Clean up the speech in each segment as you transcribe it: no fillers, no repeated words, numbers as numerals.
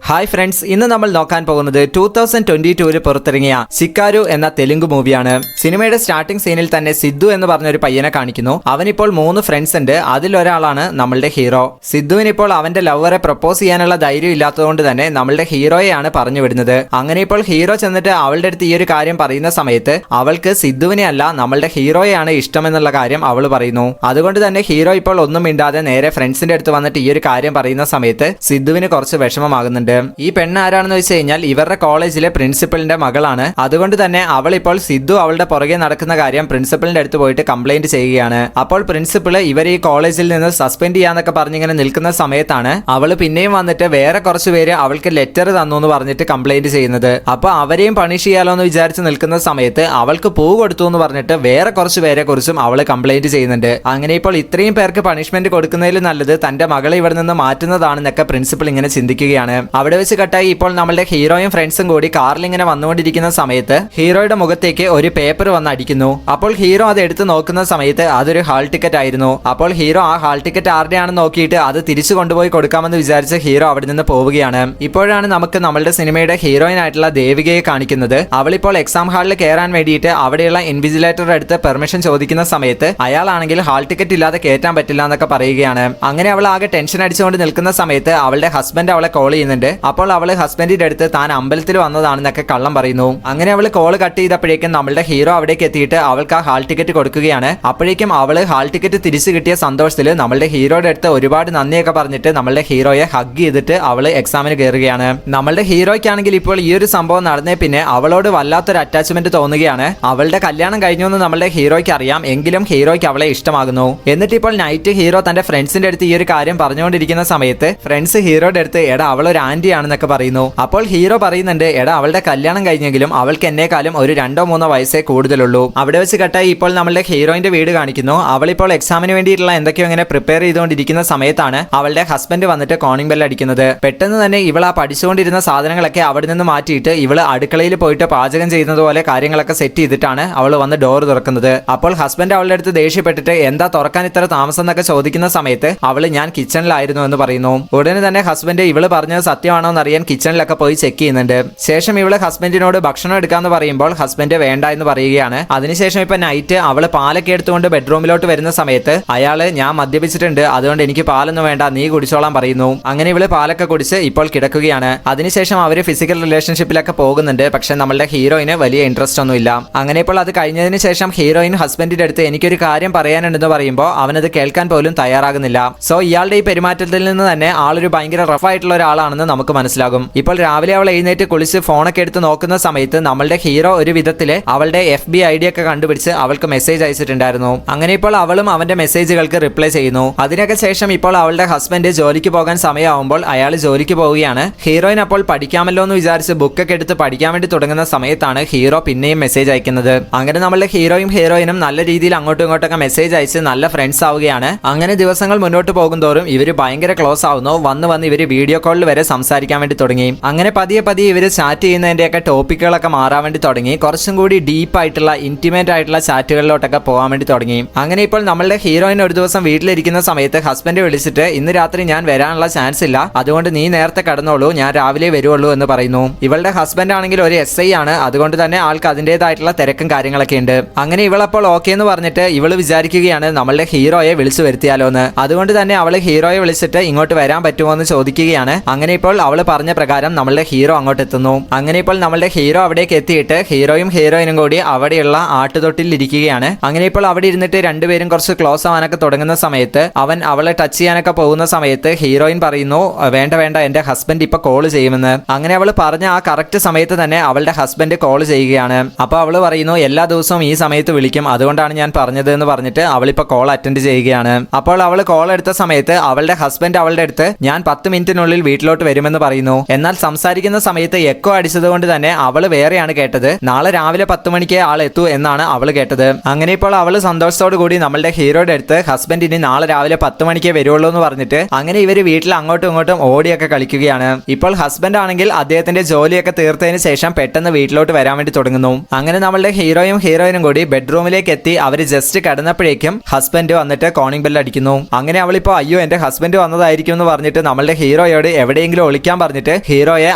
Hi friends, ഇന്ന് നമ്മൾ നോക്കാൻ പോകുന്നത് 2022 പുറത്തിറങ്ങിയ സിക്കാരു എന്ന തെലുങ്ക് മൂവിയാണ്. സിനിമയുടെ സ്റ്റാർട്ടിംഗ് സീനിൽ തന്നെ സിദ്ധു എന്ന് പറഞ്ഞ ഒരു പയ്യനെ കാണിക്കുന്നു. അവനിപ്പോൾ 3 ഫ്രണ്ട്സ് ഉണ്ട്. അതിലൊരാളാണ് നമ്മളുടെ ഹീറോ. സിദ്ധുവിനിപ്പോൾ അവന്റെ ലവറെ പ്രപ്പോസ് ചെയ്യാനുള്ള ധൈര്യം ഇല്ലാത്തതുകൊണ്ട് തന്നെ നമ്മളുടെ ഹീറോയെയാണ് പറഞ്ഞു വിടുന്നത്. അങ്ങനെ ഇപ്പോൾ ഹീറോ ചെന്നിട്ട് അവളുടെ അടുത്ത് ഈ ഒരു കാര്യം പറയുന്ന സമയത്ത് അവൾക്ക് സിദ്ധുവിനെ അല്ല നമ്മളുടെ ഹീറോയെയാണ് ഇഷ്ടമെന്നുള്ള കാര്യം അവൾ പറയുന്നു. അതുകൊണ്ട് തന്നെ ഹീറോ ഇപ്പോൾ ഒന്നും മിണ്ടാതെ നേരെ ഫ്രണ്ട്സിന്റെ അടുത്ത് വന്നിട്ട് ഈ ഒരു കാര്യം പറയുന്ന സമയത്ത് സിദ്ധുവിന് കുറച്ച് വിഷമമാകുന്നുണ്ട്. ഈ പെണ്ണ് ആരാണെന്ന് വെച്ച് കഴിഞ്ഞാൽ ഇവരുടെ കോളേജിലെ പ്രിൻസിപ്പലിന്റെ മകളാണ്. അതുകൊണ്ട് തന്നെ അവൾ ഇപ്പോൾ സിദ്ധു അവളുടെ പുറകെ നടക്കുന്ന കാര്യം പ്രിൻസിപ്പലിന്റെ അടുത്ത് പോയിട്ട് കംപ്ലൈന്റ് ചെയ്യുകയാണ്. അപ്പോൾ പ്രിൻസിപ്പൾ ഇവരെ ഈ കോളേജിൽ നിന്ന് സസ്പെൻഡ് ചെയ്യാന്നൊക്കെ പറഞ്ഞിങ്ങനെ നിൽക്കുന്ന സമയത്താണ് അവൾ പിന്നെയും വന്നിട്ട് വേറെ കുറച്ച് പേര് അവൾക്ക് ലെറ്റർ തന്നു എന്ന് പറഞ്ഞിട്ട് കംപ്ലൈന്റ് ചെയ്യുന്നത്. അപ്പൊ അവരെയും പണിഷ് ചെയ്യാലോ എന്ന് വിചാരിച്ച് നിൽക്കുന്ന സമയത്ത് അവൾക്ക് പൂ കൊടുത്തു എന്ന് പറഞ്ഞിട്ട് വേറെ കുറച്ച് പേരെ കുറിച്ചും അവൾ കംപ്ലൈന്റ് ചെയ്യുന്നുണ്ട്. അങ്ങനെ ഇപ്പോൾ ഇത്രയും പേർക്ക് പണിഷ്മെന്റ് കൊടുക്കുന്നതിൽ നല്ലത് തന്റെ മകളെ ഇവിടെ നിന്ന് മാറ്റുന്നതാണെന്നൊക്കെ പ്രിൻസിപ്പൾ ഇങ്ങനെ ചിന്തിക്കുകയാണ്. അവിടെ വെച്ച് കട്ടായി ഇപ്പോൾ നമ്മളുടെ ഹീറോയും ഫ്രണ്ട്സും കൂടി കാറിൽ ഇങ്ങനെ വന്നുകൊണ്ടിരിക്കുന്ന സമയത്ത് ഹീറോയുടെ മുഖത്തേക്ക് ഒരു പേപ്പർ വന്ന് അടിക്കുന്നു. അപ്പോൾ ഹീറോ അത് എടുത്ത് നോക്കുന്ന സമയത്ത് അതൊരു ഹാൾ ടിക്കറ്റ് ആയിരുന്നു. അപ്പോൾ ഹീറോ ആ ഹാൾ ടിക്കറ്റ് ആരുടെയാണെന്ന് നോക്കിയിട്ട് അത് തിരിച്ചു കൊണ്ടുപോയി കൊടുക്കാമെന്ന് വിചാരിച്ച് ഹീറോ അവിടെ നിന്ന് പോവുകയാണ്. ഇപ്പോഴാണ് നമുക്ക് നമ്മളുടെ സിനിമയുടെ ഹീറോയിൻ ആയിട്ടുള്ള ദേവികയെ കാണിക്കുന്നത്. അവളിപ്പോൾ എക്സാം ഹാളിൽ കയറാൻ വേണ്ടിയിട്ട് അവിടെയുള്ള ഇൻവിജിലേറ്ററുടെ അടുത്ത് പെർമിഷൻ ചോദിക്കുന്ന സമയത്ത് അയാളാണെങ്കിൽ ഹാൾ ടിക്കറ്റ് ഇല്ലാതെ കയറ്റാൻ പറ്റില്ല എന്നൊക്കെ പറയുകയാണ്. അങ്ങനെ അവൾ ആകെ ടെൻഷൻ അടിച്ചുകൊണ്ട് നിൽക്കുന്ന സമയത്ത് അവളുടെ ഹസ്ബൻഡ് അവളെ കോൾ ചെയ്യുന്നുണ്ട്. അപ്പോൾ അവള് ഹസ്ബൻഡിന്റെ അടുത്ത് താൻ അമ്പലത്തിൽ വന്നതാണെന്നൊക്കെ കള്ളം പറയുന്നു. അങ്ങനെ അവള് കോൾ കട്ട് ചെയ്തപ്പോഴേക്കും നമ്മളുടെ ഹീറോ അവിടേക്ക് എത്തിയിട്ട് അവൾക്ക് ആ ഹാൾ ടിക്കറ്റ് കൊടുക്കുകയാണ്. അപ്പോഴേക്കും അവള് ഹാൾ ടിക്കറ്റ് തിരിച്ചു കിട്ടിയ സന്തോഷത്തിൽ നമ്മളുടെ ഹീറോയുടെ അടുത്ത് ഒരുപാട് നന്ദിയൊക്കെ പറഞ്ഞിട്ട് നമ്മളുടെ ഹീറോയെ ഹഗ് ചെയ്തിട്ട് അവള് എക്സാമിന് കയറുകയാണ്. നമ്മളുടെ ഹീറോയ്ക്കാണെങ്കിൽ ഇപ്പോൾ ഈ ഒരു സംഭവം നടന്നേ പിന്നെ അവളോട് വല്ലാത്തൊരു അറ്റാച്ച്മെന്റ് തോന്നുകയാണ്. അവളുടെ കല്യാണം കഴിഞ്ഞു എന്ന് നമ്മളുടെ ഹീറോയ്ക്ക് അറിയാം, എങ്കിലും ഹീറോയ്ക്ക് അവളെ ഇഷ്ടമാകുന്നു. എന്നിട്ട് ഇപ്പോൾ നൈറ്റ് ഹീറോ തന്റെ ഫ്രണ്ട്സിന്റെ അടുത്ത് ഈ ഒരു കാര്യം പറഞ്ഞുകൊണ്ടിരിക്കുന്ന സമയത്ത് ഫ്രണ്ട്സ് ഹീറോയുടെ അടുത്ത് എടാ അവളൊരു ആന്റി ആണെന്നൊക്കെ പറയുന്നു. അപ്പോൾ ഹീറോ പറയുന്നുണ്ട് എടാ അവളുടെ കല്യാണം കഴിഞ്ഞെങ്കിലും അവൾക്ക് എന്നെക്കാളും ഒരു 2-3 വയസ്സേ കൂടുതലുള്ളൂ. അവിടെ വെച്ച് കട്ടായി ഇപ്പോൾ നമ്മളുടെ ഹീറോയിന്റെ വീട് കാണിക്കുന്നു. അവളിപ്പോൾ എക്സാമിന് വേണ്ടിയിട്ടുള്ള എന്തൊക്കെയോ ഇങ്ങനെ പ്രിപ്പയർ ചെയ്തുകൊണ്ടിരിക്കുന്ന സമയത്താണ് അവളുടെ ഹസ്ബൻഡ് വന്നിട്ട് കോണിംഗ് ബെൽ അടിക്കുന്നത്. പെട്ടെന്ന് തന്നെ ഇവൾ ആ പഠിച്ചുകൊണ്ടിരുന്ന സാധനങ്ങളൊക്കെ അവിടെ നിന്ന് മാറ്റിയിട്ട് ഇവള് അടുക്കളയിൽ പോയിട്ട് പാചകം ചെയ്യുന്നത് പോലെ കാര്യങ്ങളൊക്കെ സെറ്റ് ചെയ്തിട്ടാണ് അവൾ വന്ന് ഡോർ തുറക്കുന്നത്. അപ്പോൾ ഹസ്ബൻഡ് അവളുടെ അടുത്ത് ദേഷ്യപ്പെട്ടിട്ട് എന്താ തുറക്കാൻ ഇത്ര താമസം എന്നൊക്കെ ചോദിക്കുന്ന സമയത്ത് അവള് ഞാൻ കിച്ചണിലായിരുന്നു എന്ന് പറയുന്നു. ഉടനെ തന്നെ ഹസ്ബൻഡ് ഇവള് പറഞ്ഞത് സത്യമാണോ എന്നറിയാൻ കിച്ചണിലൊക്കെ പോയി ചെക്ക് ചെയ്യുന്നുണ്ട്. ശേഷം ഇവള് ഹസ്ബൻഡിനോട് ഭക്ഷണം എടുക്കാന്ന് പറയുമ്പോൾ ഹസ്ബൻഡ് വേണ്ട എന്ന് പറയുകയാണ്. അതിനുശേഷം ഇപ്പൊ നൈറ്റ് അവള് പാലൊക്കെ എടുത്തുകൊണ്ട് ബെഡ്റൂമിലോട്ട് വരുന്ന സമയത്ത് അയാള് ഞാൻ മദ്യപിച്ചിട്ടുണ്ട്, അതുകൊണ്ട് എനിക്ക് പാലൊന്നും വേണ്ട, നീ കുടിച്ചോളാൻ പറയുന്നു. അങ്ങനെ ഇവള് പാലൊക്കെ കുടിച്ച് ഇപ്പോൾ കിടക്കുകയാണ്. അതിനുശേഷം അവര് ഫിസിക്കൽ റിലേഷൻഷിപ്പിലൊക്കെ പോകുന്നുണ്ട്. പക്ഷെ നമ്മളുടെ ഹീറോയിന് വലിയ ഇൻട്രസ്റ്റ് ഒന്നുമില്ല. അങ്ങനെ ഇപ്പോൾ അത് കഴിഞ്ഞതിന് ശേഷം ഹീറോയിൻ ഹസ്ബൻഡിന്റെ അടുത്ത് എനിക്കൊരു കാര്യം പറയാനുണ്ടെന്ന് പറയുമ്പോൾ അവനത് കേൾക്കാൻ പോലും തയ്യാറാകുന്നില്ല. സോ ഇയാളുടെ ഈ പെരുമാറ്റത്തിൽ നിന്ന് തന്നെ ആളൊരു ഭയങ്കര റഫ് ആയിട്ടുള്ള ഒരാളാണെന്ന് നമുക്ക് മനസ്സിലാകും. ഇപ്പോൾ രാവിലെ അവൾ എഴുന്നേറ്റ് കുളിച്ച് ഫോണൊക്കെ എടുത്ത് നോക്കുന്ന സമയത്ത് നമ്മളുടെ ഹീറോ ഒരു വിധത്തില് അവളുടെ FB ID ഒക്കെ കണ്ടുപിടിച്ച് അവൾക്ക് മെസ്സേജ് അയച്ചിട്ടുണ്ടായിരുന്നു. അങ്ങനെ ഇപ്പോൾ അവളും അവന്റെ മെസ്സേജുകൾക്ക് റിപ്ലൈ ചെയ്യുന്നു. അതിനൊക്കെ ശേഷം ഇപ്പോൾ അവളുടെ ഹസ്ബൻഡ് ജോലിക്ക് പോകാൻ സമയമാകുമ്പോൾ അയാൾ ജോലിക്ക് പോവുകയാണ്. ഹീറോയിൻ അപ്പോൾ പഠിക്കാമല്ലോ എന്ന് വിചാരിച്ച് ബുക്കൊക്കെ എടുത്ത് പഠിക്കാൻ വേണ്ടി തുടങ്ങുന്ന സമയത്താണ് ഹീറോ പിന്നെയും മെസ്സേജ് അയക്കുന്നത്. അങ്ങനെ നമ്മളുടെ ഹീറോയും ഹീറോയിനും നല്ല രീതിയിൽ അങ്ങോട്ടും ഇങ്ങോട്ടൊക്കെ മെസ്സേജ് അയച്ച് നല്ല ഫ്രണ്ട്സ് ആവുകയാണ്. അങ്ങനെ ദിവസങ്ങൾ മുന്നോട്ട് പോകുന്തോറും ഇവര് ഭയങ്കര ക്ലോസ് ആവുന്നു. വന്ന് ഇവര് വീഡിയോ കോളിൽ വരെ സംസാരിക്കാൻ വേണ്ടി തുടങ്ങി. അങ്ങനെ പതിയെ ഇവര് ചാറ്റ് ചെയ്യുന്നതിന്റെയൊക്കെ ടോപ്പിക്കുകളൊക്കെ മാറാൻ വേണ്ടി തുടങ്ങി. കുറച്ചും കൂടി ഡീപ്പ് ആയിട്ടുള്ള ഇന്റിമേറ്റ് ആയിട്ടുള്ള ചാറ്റുകളിലോട്ടൊക്കെ പോകാൻ വേണ്ടി തുടങ്ങി. അങ്ങനെ ഇപ്പോൾ നമ്മളുടെ ഹീറോയിൻ ഒരു ദിവസം വീട്ടിലിരിക്കുന്ന സമയത്ത് ഹസ്ബൻഡ് വിളിച്ചിട്ട് ഇന്ന് രാത്രി ഞാൻ വരാനുള്ള ചാൻസ് ഇല്ല, അതുകൊണ്ട് നീ നേരത്തെ കടന്നോളൂ, ഞാൻ രാവിലെ വരുവുള്ളൂ എന്ന് പറയുന്നു. ഇവളുടെ ഹസ്ബൻഡ് ആണെങ്കിൽ ഒരു SI ആണ്, അതുകൊണ്ട് തന്നെ ആൾക്ക് അതിൻ്റെതായിട്ടുള്ള തിരക്കും കാര്യങ്ങളൊക്കെ ഉണ്ട്. അങ്ങനെ ഇവളപ്പോൾ ഓക്കെ എന്ന് പറഞ്ഞിട്ട് ഇവള് വിചാരിക്കുകയാണ് നമ്മളുടെ ഹീറോയെ വിളിച്ചു വരുത്തിയാലോ എന്ന്. അതുകൊണ്ട് തന്നെ അവള് ഹീറോയെ വിളിച്ചിട്ട് ഇങ്ങോട്ട് വരാൻ പറ്റുമോ എന്ന് ചോദിക്കുകയാണ്. അങ്ങനെ ഇപ്പോൾ അവള് പറഞ്ഞ പ്രകാരം നമ്മളുടെ ഹീറോ അങ്ങോട്ട് എത്തുന്നു. അങ്ങനെ ഇപ്പോൾ നമ്മളുടെ ഹീറോ അവിടേക്ക് എത്തിയിട്ട് ഹീറോയും ഹീറോയിനും കൂടി അവിടെയുള്ള ആട്ടുതൊട്ടിൽ ഇരിക്കുകയാണ്. അങ്ങനെ ഇപ്പോൾ അവിടെ ഇരുന്നിട്ട് രണ്ടുപേരും കുറച്ച് ക്ലോസ് ആവാനൊക്കെ തുടങ്ങുന്ന സമയത്ത് അവൻ അവളെ ടച്ച് ചെയ്യാനൊക്കെ പോകുന്ന സമയത്ത് ഹീറോയിൻ പറയുന്നു വേണ്ട എന്റെ ഹസ്ബൻഡ് ഇപ്പൊ കോൾ ചെയ്യുമെന്ന്. അങ്ങനെ അവള് പറഞ്ഞ ആ കറക്റ്റ് സമയത്ത് തന്നെ അവളുടെ ഹസ്ബൻഡ് കോൾ ചെയ്യുകയാണ്. അപ്പൊ അവള് പറയുന്നു എല്ലാ ദിവസവും ഈ സമയത്ത് വിളിക്കും, അതുകൊണ്ടാണ് ഞാൻ പറഞ്ഞത് എന്ന് പറഞ്ഞിട്ട് അവളിപ്പോ കോൾ അറ്റൻഡ് ചെയ്യുകയാണ്. അപ്പോൾ അവള് കോൾ എടുത്ത സമയത്ത് അവളുടെ ഹസ്ബൻഡ് അവളുടെ അടുത്ത് ഞാൻ 10 മിനിറ്റിനുള്ളിൽ വീട്ടിലോട്ട് വരുമെന്ന് പറയുന്നു. എന്നാൽ സംസാരിക്കുന്ന സമയത്ത് എക്കോ അടിച്ചത് കൊണ്ട് തന്നെ അവള് വേറെയാണ് കേട്ടത്. നാളെ രാവിലെ 10 മണിക്ക് ആൾ എത്തൂ എന്നാണ് അവള് കേട്ടത്. അങ്ങനെ ഇപ്പോൾ അവള് സന്തോഷത്തോടു കൂടി നമ്മളുടെ ഹീറോയുടെ അടുത്ത് ഹസ്ബൻഡിന് നാളെ രാവിലെ 10 മണിക്ക് വരുള്ളൂ എന്ന് പറഞ്ഞിട്ട് അങ്ങനെ ഇവര് വീട്ടിൽ അങ്ങോട്ടും ഇങ്ങോട്ടും ഓടിയൊക്കെ കളിക്കുകയാണ്. ഇപ്പോൾ ഹസ്ബൻഡ് ആണെങ്കിൽ അദ്ദേഹത്തിന്റെ ജോലിയൊക്കെ തീർത്തതിന് ശേഷം പെട്ടെന്ന് വീട്ടിലോട്ട് വരാൻ വേണ്ടി തുടങ്ങുന്നു. അങ്ങനെ നമ്മളുടെ ഹീറോയും ഹീറോയിനും കൂടി ബെഡ്റൂമിലേക്ക് എത്തി അവര് ജസ്റ്റ് കിടന്നപ്പോഴേക്കും ഹസ്ബൻഡ് വന്നിട്ട് കോണിംഗ് ബെൽ അടിക്കുന്നു. അങ്ങനെ അവളിപ്പോ അയ്യോ എന്റെ ഹസ്ബൻഡ് വന്നതായിരിക്കും എന്ന് പറഞ്ഞിട്ട് നമ്മളുടെ ഹീറോയോട് എവിടെയെങ്കിലും ഒളിക്കാൻ പറഞ്ഞിട്ട് ഹീറോയെ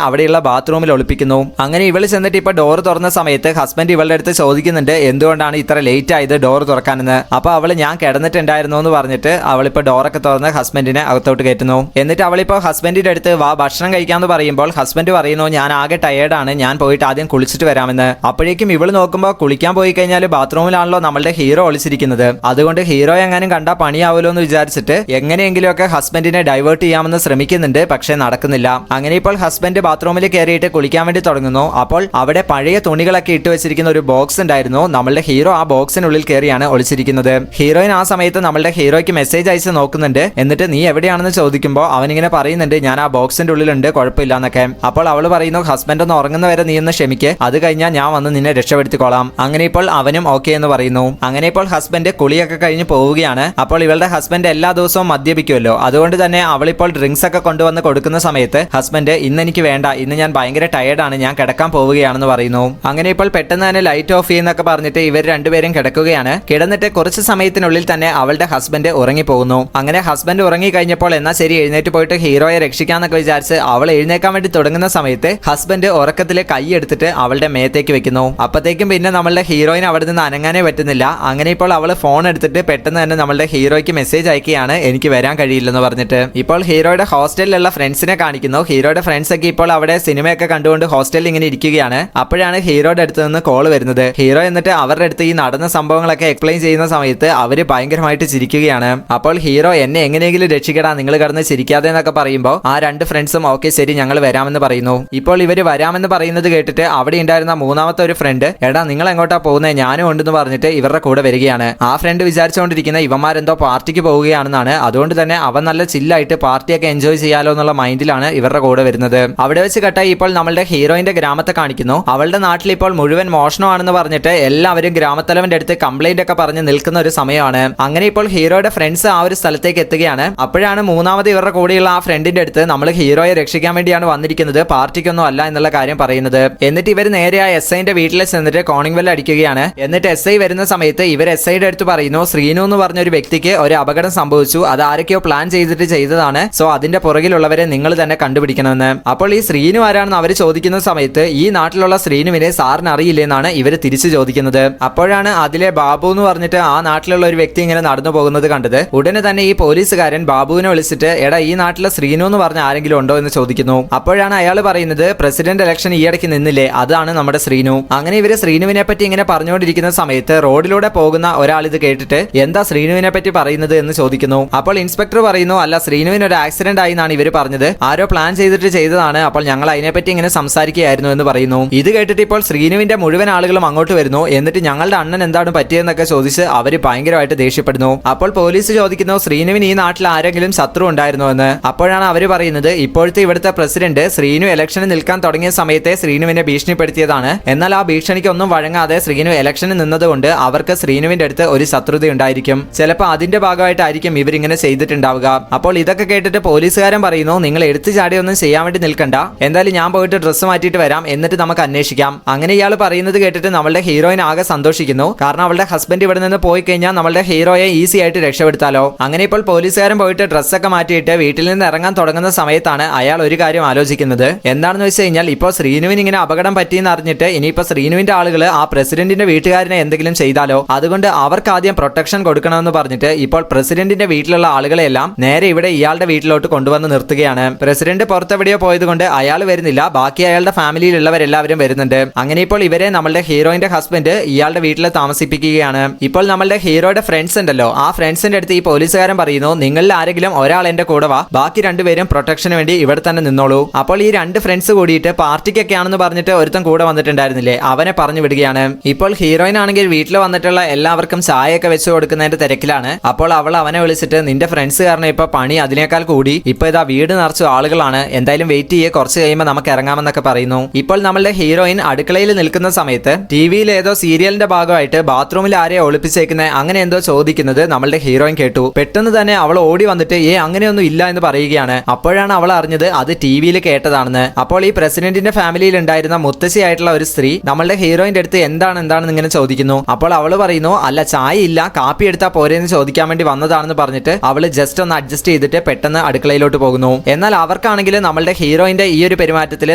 അവിടെയുള്ള ബാത്റൂമിൽ ഒളിപ്പിക്കുന്നു. അങ്ങനെ ഇവള് ചെന്നിട്ട് ഇപ്പൊ ഡോർ തുറന്ന സമയത്ത് ഹസ്ബൻഡ് ഇവളുടെ അടുത്ത് ചോദിക്കുന്നുണ്ട് എന്തുകൊണ്ടാണ് ഇത്ര ലേറ്റ് ആയത് ഡോർ തുറക്കാനെന്ന്. അപ്പൊ അവള് ഞാൻ കിടന്നിട്ടുണ്ടായിരുന്നു എന്ന് പറഞ്ഞിട്ട് അവളിപ്പോ ഡോറൊക്കെ തുറന്ന് ഹസ്ബൻഡിനെ അകത്തോട്ട് കയറ്റുന്നു. എന്നിട്ട് അവളിപ്പോ ഹസ്ബൻഡിന്റെ അടുത്ത് വാ ഭക്ഷണം കഴിക്കാന്ന് പറയുമ്പോൾ ഹസ്ബൻഡ് പറയുന്നു ഞാൻ ആകെ ടയേർഡാണ്, ഞാൻ പോയിട്ട് ആദ്യം കുളിച്ചിട്ട് വരാമെന്ന്. അപ്പോഴേക്കും ഇവള് നോക്കുമ്പോൾ കുളിക്കാൻ പോയി കഴിഞ്ഞാൽ ബാത്റൂമിലാണല്ലോ നമ്മളുടെ ഹീറോ ഒളിച്ചിരിക്കുന്നത്. അതുകൊണ്ട് ഹീറോ എങ്ങാനും കണ്ടാ പണിയാവുമല്ലോ എന്ന് വിചാരിച്ചിട്ട് എങ്ങനെയെങ്കിലുമൊക്കെ ഹസ്ബൻഡിനെ ഡൈവേർട്ട് ചെയ്യാമെന്ന് ശ്രമിക്കുന്നുണ്ട്. പക്ഷെ നടക്കുന്നില്ല. അങ്ങനെ ഇപ്പോൾ ഹസ്ബൻഡ് ബാത്റൂമിൽ കയറിയിട്ട് കുളിക്കാൻ വേണ്ടി തുടങ്ങുന്നു. അപ്പോൾ അവിടെ പഴയ തുണികളൊക്കെ ഇട്ട് വെച്ചിരിക്കുന്ന ഒരു ബോക്സ് ഉണ്ടായിരുന്നു. നമ്മളുടെ ഹീറോ ആ ബോക്സിനുള്ളിൽ കയറിയാണ് ഒളിച്ചിരിക്കുന്നത്. ഹീറോയിൻ ആ സമയത്ത് നമ്മളുടെ ഹീറോയ്ക്ക് മെസ്സേജ് അയച്ച് നോക്കുന്നുണ്ട്. എന്നിട്ട് നീ എവിടെയാണെന്ന് ചോദിക്കുമ്പോൾ അവനിങ്ങനെ പറയുന്നുണ്ട് ഞാൻ ആ ബോക്സിന്റെ ഉള്ളിലുണ്ട്, കുഴപ്പമില്ല എന്നൊക്കെ. അപ്പോൾ അവള് പറയുന്നു ഹസ്ബൻഡ് ഒന്ന് ഉറങ്ങുന്നവരെ നീ ഒന്ന് ക്ഷമിക്ക്, അത് കഴിഞ്ഞാൽ ഞാൻ വന്ന് നിന്നെ രക്ഷപ്പെടുത്തിക്കോളാം. അങ്ങനെ ഇപ്പോൾ അവനും ഓക്കെ എന്ന് പറയുന്നു. അങ്ങനെ ഇപ്പോൾ ഹസ്ബൻഡ് കുളിയൊക്കെ കഴിഞ്ഞ് പോവുകയാണ്. അപ്പോൾ ഇവളുടെ ഹസ്ബൻഡ് എല്ലാ ദിവസവും മദ്യപിക്കുമല്ലോ, അതുകൊണ്ട് തന്നെ അവളിപ്പോൾ ഡ്രിങ്ക്സ് ഒക്കെ കൊണ്ടുവന്ന് കൊടുക്കുന്ന സമയത്ത് ഹസ്ബൻഡ് ഇന്ന് എനിക്ക് വേണ്ട, ഇന്ന് ഞാൻ ഭയങ്കര ടയേർഡാണ്, ഞാൻ കിടക്കാൻ പോവുകയാണെന്ന് പറയുന്നു. അങ്ങനെ ഇപ്പോൾ പെട്ടെന്ന് തന്നെ ലൈറ്റ് ഓഫ് ചെയ്യുന്നൊക്കെ പറഞ്ഞിട്ട് ഇവർ രണ്ടുപേരും കിടക്കുകയാണ്. കിടന്നിട്ട് കുറച്ച് സമയത്തിനുള്ളിൽ തന്നെ അവളുടെ ഹസ്ബൻഡ് ഉറങ്ങിപ്പോകുന്നു. അങ്ങനെ ഹസ്ബൻഡ് ഉറങ്ങി കഴിഞ്ഞപ്പോൾ എന്നാ ശരി എഴുന്നേറ്റ് പോയിട്ട് ഹീറോയെ രക്ഷിക്കാന്നൊക്കെ വിചാരിച്ച് അവൾ എഴുന്നേക്കാൻ വേണ്ടി തുടങ്ങുന്ന സമയത്ത് ഹസ്ബൻഡ് ഉറക്കത്തിലെ കൈ എടുത്തിട്ട് അവളുടെ മേത്തേക്ക് വെക്കുന്നു. അപ്പത്തേക്കും പിന്നെ നമ്മളുടെ ഹീറോയിന് അവിടെ നിന്ന് അനങ്ങാനേ പറ്റുന്നില്ല. അങ്ങനെ ഇപ്പോൾ അവൾ ഫോൺ എടുത്തിട്ട് പെട്ടെന്ന് തന്നെ നമ്മളുടെ ഹീറോയ്ക്ക് മെസ്സേജ് അയക്കുകയാണ് എനിക്ക് വരാൻ കഴിയില്ലെന്ന് പറഞ്ഞിട്ട്. ഇപ്പോൾ ഹീറോയുടെ ഹോസ്റ്റലിലുള്ള ഫ്രണ്ട്സിനെ കാണിക്കുന്നു. ഹീറോയുടെ ഫ്രണ്ട്സ് ഒക്കെ ഇപ്പോൾ അവിടെ സിനിമയൊക്കെ കണ്ടുകൊണ്ട് ഹോസ്റ്റലിൽ ഇങ്ങനെ ഇരിക്കുകയാണ്. അപ്പോഴാണ് ഹീറോയുടെ അടുത്ത് നിന്ന് കോൾ വരുന്നത്. ഹീറോ എന്നിട്ട് അവരുടെ അടുത്ത് ഈ നടന്ന സംഭവങ്ങളൊക്കെ എക്സ്പ്ലെയിൻ ചെയ്യുന്ന സമയത്ത് അവര് ഭയങ്കരമായിട്ട് ചിരിക്കുകയാണ്. അപ്പോൾ ഹീറോ എന്നെ എങ്ങനെയെങ്കിലും രക്ഷിക്കടാ, നിങ്ങൾ കിടന്ന് ചിരിക്കാതെ എന്നൊക്കെ പറയുമ്പോൾ ആ രണ്ട് ഫ്രണ്ട്സും ഓക്കെ ശരി ഞങ്ങൾ വരാമെന്ന് പറയുന്നു. ഇപ്പോൾ ഇവര് വരാമെന്ന് പറയുന്നത് കേട്ടിട്ട് അവിടെ ഉണ്ടായിരുന്ന മൂന്നാമത്തെ ഒരു ഫ്രണ്ട് എടാ നിങ്ങൾ എങ്ങോട്ടാ പോകുന്നത്, ഞാനും ഉണ്ടെന്ന് പറഞ്ഞിട്ട് ഇവരുടെ കൂടെ വരികയാണ്. ആ ഫ്രണ്ട് വിചാരിച്ചുകൊണ്ടിരിക്കുന്ന ഇവന്മാരെന്തോ പാർട്ടിക്ക് പോവുകയാണെന്നാണ്. അതുകൊണ്ട് തന്നെ അവൻ നല്ല ചില്ലായിട്ട് പാർട്ടിയൊക്കെ എൻജോയ് ചെയ്യാലോ എന്നുള്ള മൈൻഡിലാണ് ഇവരുടെ കൂടെ വരുന്നത്. അവിടെ വെച്ച് കട്ടായി ഇപ്പോൾ നമ്മളുടെ ഹീറോയിന്റെ ഗ്രാമത്തെ കാണിക്കുന്നു. അവളുടെ നാട്ടിൽ ഇപ്പോൾ മുഴുവൻ മോഷണമാണെന്ന് പറഞ്ഞിട്ട് എല്ലാവരും ഗ്രാമത്തലവന്റെ അടുത്ത് കംപ്ലൈന്റ് ഒക്കെ പറഞ്ഞ് നിൽക്കുന്ന ഒരു സമയമാണ്. അങ്ങനെ ഇപ്പോൾ ഹീറോയുടെ ഫ്രണ്ട്സ് ആ ഒരു സ്ഥലത്തേക്ക് എത്തുകയാണ്. അപ്പോഴാണ് മൂന്നാമത് ഇവരുടെ കൂടെയുള്ള ആ ഫ്രണ്ടിന്റെ അടുത്ത് നമ്മൾ ഹീറോയെ രക്ഷിക്കാൻ വേണ്ടിയാണ് വന്നിരിക്കുന്നത്, പാർട്ടിക്കൊന്നും അല്ല എന്നുള്ള കാര്യം പറയുന്നത്. എന്നിട്ട് ഇവർ നേരെ ആ എസ് ഐന്റെ വീട്ടിൽ ചെന്നിട്ട് കോണിംഗ് ബെൽ അടിക്കുകയാണ്. എന്നിട്ട് എസ് ഐ വരുന്ന സമയത്ത് ഇവർ എസ് ഐയുടെ അടുത്ത് പറയുന്നു ശ്രീനു എന്ന് പറഞ്ഞ ഒരു വ്യക്തിക്ക് ഒരു അപകടം സംഭവിച്ചു, അത് ആരൊക്കെയോ പ്ലാൻ ചെയ്തിട്ട് ചെയ്തതാണ്, സോ അതിന്റെ പുറകിലുള്ളവരെ നിങ്ങൾ തന്നെ കണ്ടുപിടിക്കണമെന്ന്. അപ്പോൾ ഈ ശ്രീനു ആരാണെന്ന് അവർ ചോദിക്കുന്ന സമയത്ത് ഈ നാട്ടിലുള്ള ശ്രീനുവിനെ സാറിന് അറിയില്ലെന്നാണ് ഇവർ തിരിച്ചു ചോദിക്കുന്നത്. അപ്പോഴാണ് അതിലെ ബാബു എന്ന് പറഞ്ഞിട്ട് ആ നാട്ടിലുള്ള ഒരു വ്യക്തി ഇങ്ങനെ നടന്നു പോകുന്നത് കണ്ടത്. ഉടനെ തന്നെ ഈ പോലീസുകാരൻ ബാബുവിനെ വിളിച്ചിട്ട് എടാ ഈ നാട്ടിലെ ശ്രീനു എന്ന് പറഞ്ഞ ആരെങ്കിലും ഉണ്ടോ എന്ന് ചോദിക്കുന്നു. അപ്പോഴാണ് അയാൾ പറയുന്നത് പ്രസിഡന്റ് ഇലക്ഷൻ ഈയിടയ്ക്ക് നിന്നില്ലേ, അതാണ് നമ്മുടെ ശ്രീനു. അങ്ങനെ ഇവര് ശ്രീനുവിനെ പറ്റി ഇങ്ങനെ പറഞ്ഞുകൊണ്ടിരിക്കുന്ന സമയത്ത് റോഡിലൂടെ പോകുന്ന ഒരാൾ ഇത് കേട്ടിട്ട് എന്താ ശ്രീനുവിനെ പറ്റി പറയുന്നത് എന്ന് ചോദിക്കുന്നു. അപ്പോൾ ഇൻസ്പെക്ടർ പറയുന്നു അല്ല ശ്രീനുവിന് ഒരു ആക്സിഡന്റ് ആയി എന്നാണ് ഇവർ പറഞ്ഞത്, ആരോ പ്ലാൻ ചെയ്തിട്ട് ചെയ്തതാണ്, അപ്പോൾ ഞങ്ങൾ അതിനെപ്പറ്റി ഇങ്ങനെ സംസാരിക്കുകയായിരുന്നു എന്ന് പറയുന്നു. ഇത് കേട്ടിട്ട് ഇപ്പോൾ ശ്രീനുവിന്റെ മുഴുവൻ ആളുകളും അങ്ങോട്ട് വരുന്നു. എന്നിട്ട് ഞങ്ങളുടെ അണ്ണൻ എന്താണ് പറ്റിയെന്നൊക്കെ ചോദിച്ച് അവര് ഭയങ്കരമായിട്ട് ദേഷ്യപ്പെടുന്നു. അപ്പോൾ പോലീസ് ചോദിക്കുന്നു ശ്രീനുവിന് ഈ നാട്ടിൽ ആരെങ്കിലും ശത്രു ഉണ്ടായിരുന്നോ എന്ന്. അപ്പോഴാണ് അവര് പറയുന്നത് ഇപ്പോഴത്തെ ഇവിടുത്തെ പ്രസിഡന്റ് ശ്രീനു ഇലക്ഷന് നിൽക്കാൻ തുടങ്ങിയ സമയത്തെ ശ്രീനുവിനെ ഭീഷണിപ്പെടുത്തിയതാണ്. എന്നാൽ ആ ഭീഷണിക്ക് ഒന്നും വഴങ്ങാതെ ശ്രീനു ഇലക്ഷന് നിന്നതുകൊണ്ട് അവർക്ക് ശ്രീനുവിന്റെ അടുത്ത് ഒരു ശത്രുത ഉണ്ടായിരിക്കും, ചിലപ്പോൾ അതിന്റെ ഭാഗമായിട്ടായിരിക്കും ഇവരിങ്ങനെ ചെയ്തിട്ടുണ്ടാവുക. അപ്പോൾ ഇതൊക്കെ കേട്ടിട്ട് പോലീസുകാരൻ പറയുന്നു നിങ്ങൾ എടുത്തു ചാടിയൊന്നും ചെയ്യാൻ വേണ്ടി നിൽക്കണ്ട, എന്തായാലും ഞാൻ പോയിട്ട് ഡ്രസ്സ് മാറ്റിയിട്ട് വരാം, എന്നിട്ട് നമുക്ക് അന്വേഷിക്കാം. അങ്ങനെ ഇയാൾ പറയുന്നത് കേട്ടിട്ട് നമ്മളുടെ ഹീറോയിൻ ആകെ സന്തോഷിക്കുന്നു. കാരണം അവളുടെ ഹസ്ബൻഡ് ഇവിടെ നിന്ന് പോയി കഴിഞ്ഞാൽ നമ്മളുടെ ഹീറോയെ ഈസി ആയിട്ട് രക്ഷപ്പെടുത്താലോ. അങ്ങനെ ഇപ്പോൾ പോലീസുകാരൻ പോയിട്ട് ഡ്രസ്സൊക്കെ മാറ്റിയിട്ട് വീട്ടിൽ നിന്ന് ഇറങ്ങാൻ തുടങ്ങുന്ന സമയത്താണ് അയാൾ ഒരു കാര്യം ആലോചിക്കുന്നത്. എന്താണെന്ന് വെച്ച് കഴിഞ്ഞാൽ ഇപ്പോൾ ശ്രീനുവിന് ഇങ്ങനെ അപകടം പറ്റിയെന്ന് അറിഞ്ഞിട്ട് ഇനിയിപ്പോൾ ശ്രീനുവിന്റെ ആളുകൾ ആ പ്രസിഡന്റിന്റെ വീട്ടുകാരനെ എന്തെങ്കിലും ചെയ്താലോ, അതുകൊണ്ട് അവർക്ക് ആദ്യം പ്രൊട്ടക്ഷൻ കൊടുക്കണമെന്ന് പറഞ്ഞിട്ട് ഇപ്പോൾ പ്രസിഡന്റിന്റെ വീട്ടിലുള്ള ആളുകളെല്ലാം നേരെ ഇവിടെ ഇയാളുടെ വീട്ടിലോട്ട് കൊണ്ടുവന്ന് നിർത്തുകയാണ്. പ്രസിഡന്റ് പുറത്തെവിടെയോ പോയതുകൊണ്ട് അയാൾ വരുന്നില്ല, ബാക്കി അയാളുടെ ഫാമിലിയിലുള്ളവരെല്ലാവരും വരുന്നുണ്ട്. അങ്ങനെ ഇപ്പോൾ ഇവരെ നമ്മളുടെ ഹീറോയിന്റെ ഹസ്ബൻഡ് ഇയാളുടെ വീട്ടിൽ താമസിപ്പിക്കുകയാണ്. ഇപ്പോൾ നമ്മളുടെ ഹീറോയുടെ ഫ്രണ്ട്സ് ഉണ്ടല്ലോ, ആ ഫ്രണ്ട്സിന്റെ അടുത്ത് ഈ പോലീസുകാരൻ പറയുന്നു നിങ്ങളിൽ ആരെങ്കിലും ഒരാൾ എന്റെ കൂടെ വാ, ബാക്കി രണ്ടുപേരും പ്രൊട്ടക്ഷന് വേണ്ടി ഇവിടെ തന്നെ നിന്നോളൂ. അപ്പോൾ ഈ രണ്ട് ഫ്രണ്ട്സ് കൂടിയിട്ട് പാർട്ടിക്കൊക്കെ ആണെന്ന് പറഞ്ഞിട്ട് ഒരുത്തൻ കൂടെ വന്നിട്ടുണ്ടായിരുന്നില്ലേ, അവനെ പറഞ്ഞു വിടുകയാണ്. ഇപ്പോൾ ഹീറോയിൻ ആണെങ്കിൽ വീട്ടിൽ വന്നിട്ടുള്ള എല്ലാവർക്കും ചായയൊക്കെ വെച്ച് കൊടുക്കുന്നതിന്റെ തിരക്കിലാണ്. അപ്പോൾ അവൾ അവനെ വിളിച്ചിട്ട് നിന്റെ ഫ്രണ്ട്സ് കാരണം ഇപ്പൊ പണി അതിനേക്കാൾ കൂടി, ഇപ്പൊ ഇതാ വീട് നിറച്ചു ആളുകളാണ്, എന്തായാലും വെയിറ്റ് ചെയ്യേ, കുറച്ച് കഴിയുമ്പോൾ നമുക്ക് ഇറങ്ങാമെന്നൊക്കെ പറയുന്നു. ഇപ്പോൾ നമ്മളുടെ ഹീറോയിൻ അടുക്കളയിൽ നിൽക്കുന്ന സമയത്ത് ടിവിയിൽ ഏതോ സീരിയലിന്റെ ഭാഗമായിട്ട് ബാത്റൂമിൽ ആരെയോ ഒളിപ്പിച്ചേക്കുന്നത് അങ്ങനെ എന്തോ ചോദിക്കുന്നത് നമ്മളുടെ ഹീറോയിൻ കേട്ടു. പെട്ടെന്ന് തന്നെ അവൾ ഓടി വന്നിട്ട് അങ്ങനെയൊന്നും ഇല്ല എന്ന് പറയുകയാണ്. അപ്പോഴാണ് അവൾ അറിഞ്ഞത് അത് ടിവിയിൽ കേട്ടതാണെന്ന്. അപ്പോൾ ഈ പ്രസിഡന്റിന്റെ ഫാമിലിയിൽ ഉണ്ടായിരുന്ന മുത്തശ്ശിയായിട്ടുള്ള ഒരു സ്ത്രീ നമ്മളുടെ ഹീറോയിന്റെ അടുത്ത് എന്താണെന്ന് ഇങ്ങനെ ചോദിക്കുന്നു. അപ്പോൾ അവൾ പറയുന്നു അല്ല ചായ ഇല്ല, കാപ്പി എടുത്താൽ പോരെന്ന് ചോദിക്കാൻ വേണ്ടി വന്നതാണെന്ന് പറഞ്ഞിട്ട് അവള് ജസ്റ്റ് ഒന്ന് അഡ്ജസ്റ്റ് ചെയ്തിട്ട് പെട്ടെന്ന് അടുക്കളയിലോട്ട് പോകുന്നു. എന്നാൽ അവർ അവർക്കാണെങ്കിൽ നമ്മളുടെ ഹീറോയിന്റെ ഈ ഒരു പെരുമാറ്റത്തിൽ